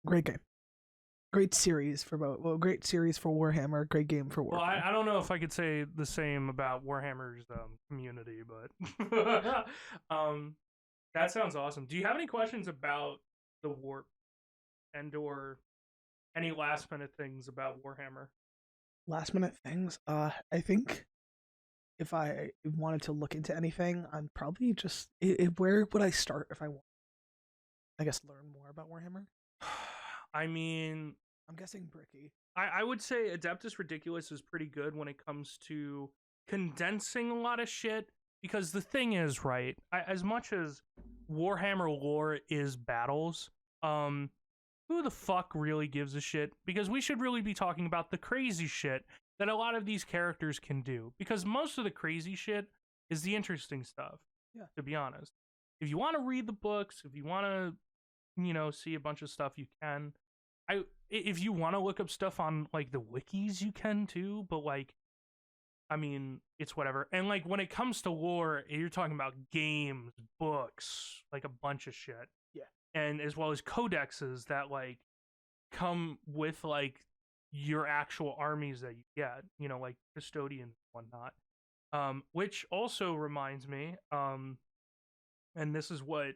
Great game. Great series for both. Well, great series for Warhammer. Great game for Warhammer. Well, I don't know if I could say the same about Warhammer's community, but that sounds awesome. Do you have any questions about the warp and or any last minute things about Warhammer? Last minute things. I think if I wanted to look into anything, I'm probably just where would I start if I want? I guess learn more about Warhammer. I mean, I'm guessing Bricky. I would say Adeptus Ridiculous is pretty good when it comes to condensing a lot of shit. Because the thing is, right, as much as Warhammer lore is battles, who the fuck really gives a shit? Because we should really be talking about the crazy shit that a lot of these characters can do. Because most of the crazy shit is the interesting stuff, Yeah. to be honest. If you want to read the books, if you want to, see a bunch of stuff, you can. If you want to look up stuff on, like, the wikis, you can too, but, like, I mean, it's whatever. And, like, when it comes to lore, you're talking about games, books, like, a bunch of shit. Yeah. And as well as codexes that, like, come with, like, your actual armies that you get, like custodians and whatnot. Which also reminds me, and this is what,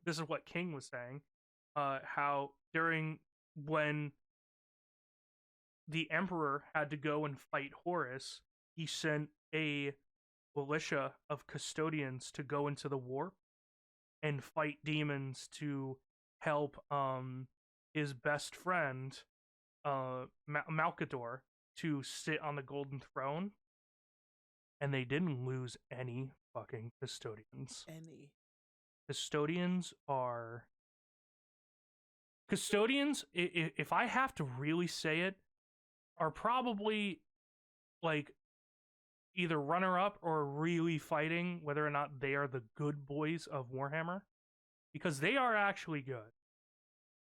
this is what King was saying, how during when the emperor had to go and fight Horus, he sent a militia of custodians to go into the war and fight demons to help his best friend Malkador to sit on the golden throne, and they didn't lose any fucking custodians. Custodians, if I have to really say it, are probably like either runner up or really fighting whether or not they are the good boys of Warhammer, because they are actually good,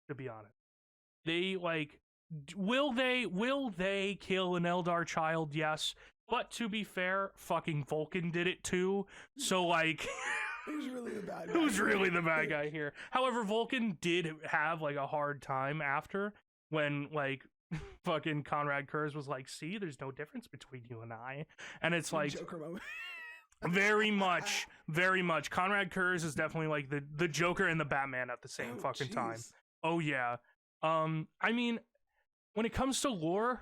to be honest. They like will they kill an Eldar child? Yes. But to be fair, fucking Vulcan did it too. So like who's really the bad guy? Who's really the bad guy here? However, Vulcan did have like a hard time after when like fucking Conrad Kurz was like, see, there's no difference between you and I. And it's like Joker moment. very much. Conrad Kurz is definitely like the Joker and the Batman at the same fucking time. Oh yeah. I mean, when it comes to lore,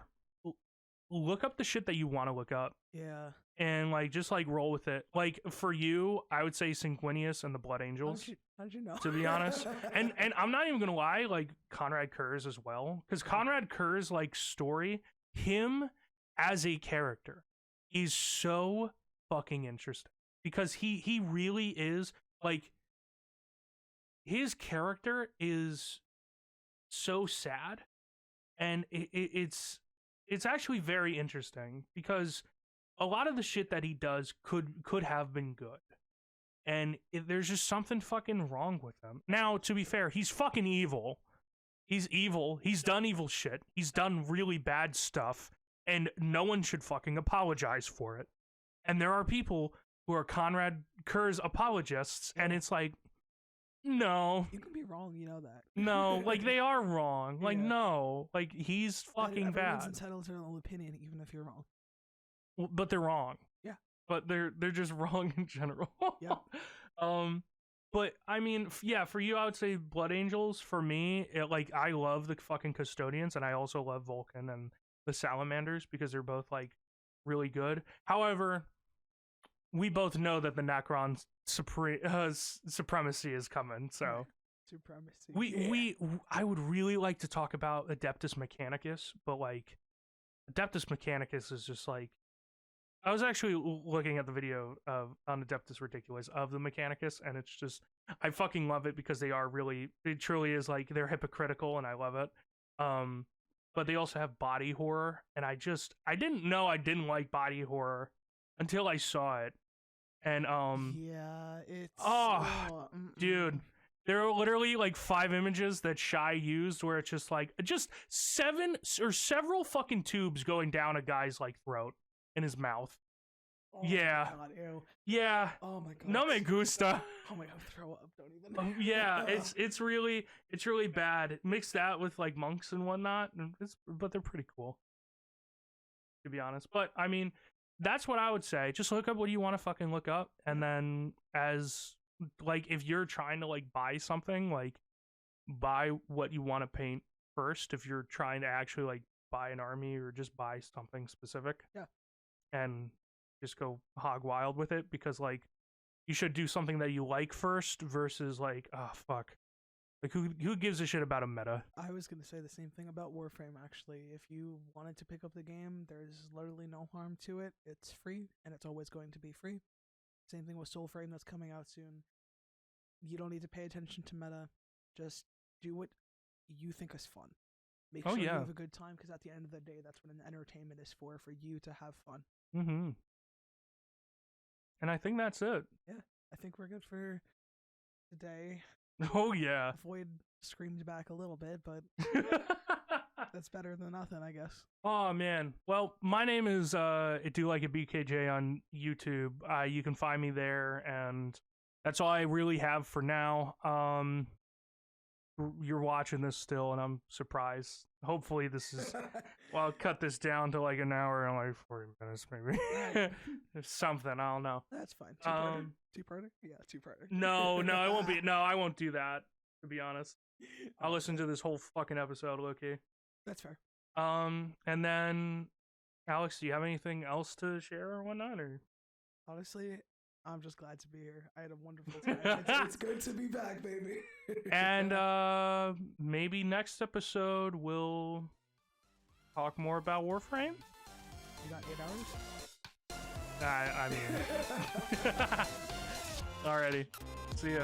look up the shit that you want to look up. Yeah. And like just like roll with it. Like for you, I would say Sanguinius and the Blood Angels. How'd you know? To be honest. And I'm not even gonna lie, like Conrad Kurz as well. Because Conrad Kurz, like story, him as a character is so fucking interesting. Because he really is like, his character is so sad, and it's actually very interesting because a lot of the shit that he does could have been good, and there's just something fucking wrong with him. Now, to be fair, he's fucking evil. He's evil. He's done evil shit. He's done really bad stuff, and no one should fucking apologize for it. And there are people who are Conrad Kurz apologists, and it's like, no. You can be wrong, you know that. No, like they are wrong. Like, Yeah. No, like he's fucking Everyone's bad. entitled to their own opinion, even if you're wrong. But they're wrong. Yeah. But they're just wrong in general. Yeah. But I mean, yeah, for you, I would say Blood Angels. For me, like I love the fucking Custodians, and I also love Vulcan and the Salamanders because they're both like really good. However, we both know that the Necron supremacy is coming, so supremacy. I would really like to talk about Adeptus Mechanicus, but like Adeptus Mechanicus is just like, I was actually looking at the video on Adeptus Ridiculous of the Mechanicus, and it's just, I fucking love it because it truly is like, they're hypocritical, and I love it. But they also have body horror, and I didn't know I didn't like body horror until I saw it. And yeah, it's dude, there are literally like 5 images that Shy used where it's just like several fucking tubes going down a guy's like throat in his mouth. Oh yeah. My God, ew. Yeah. Oh my God. No me gusta. Oh my God, throw up. Don't even. Yeah, it's really bad. Mix that with like monks and whatnot, but they're pretty cool, to be honest. But I mean, that's what I would say. Just look up what you want to fucking look up, and then as like if you're trying to like buy something, like buy what you want to paint first. If you're trying to actually like buy an army or just buy something specific, yeah, and just go hog wild with it, because like you should do something that you like first versus like, oh fuck, like who gives a shit about a meta? I was gonna say the same thing about Warframe, actually. If you wanted to pick up the game, there's literally no harm to it. It's free, and it's always going to be free. Same thing with Soulframe that's coming out soon. You don't need to pay attention to meta. Just do what you think is fun. Make sure you have a good time, because at the end of the day, that's what an entertainment is for you to have fun. Mm-hmm. And I think that's it. Yeah, I think we're good for today. Oh yeah. Void screamed back a little bit, but that's better than nothing, I guess. Oh man. Well, my name is Do Like a BKJ on YouTube. You can find me there, and that's all I really have for now. You're watching this still, and I'm surprised. Hopefully this is, well, I'll cut this down to like an hour and like 40 minutes maybe. Something, I don't know. That's fine. Two-parter? Yeah, two-parter. No, I won't do that, to be honest. I'll listen to this whole fucking episode, Loki. That's fair. And then Alex, do you have anything else to share or whatnot? Or Honestly, I'm just glad to be here. I had a wonderful time. It's good to be back, baby. and maybe next episode we'll talk more about Warframe. You got 8 hours? I mean, alrighty. See ya.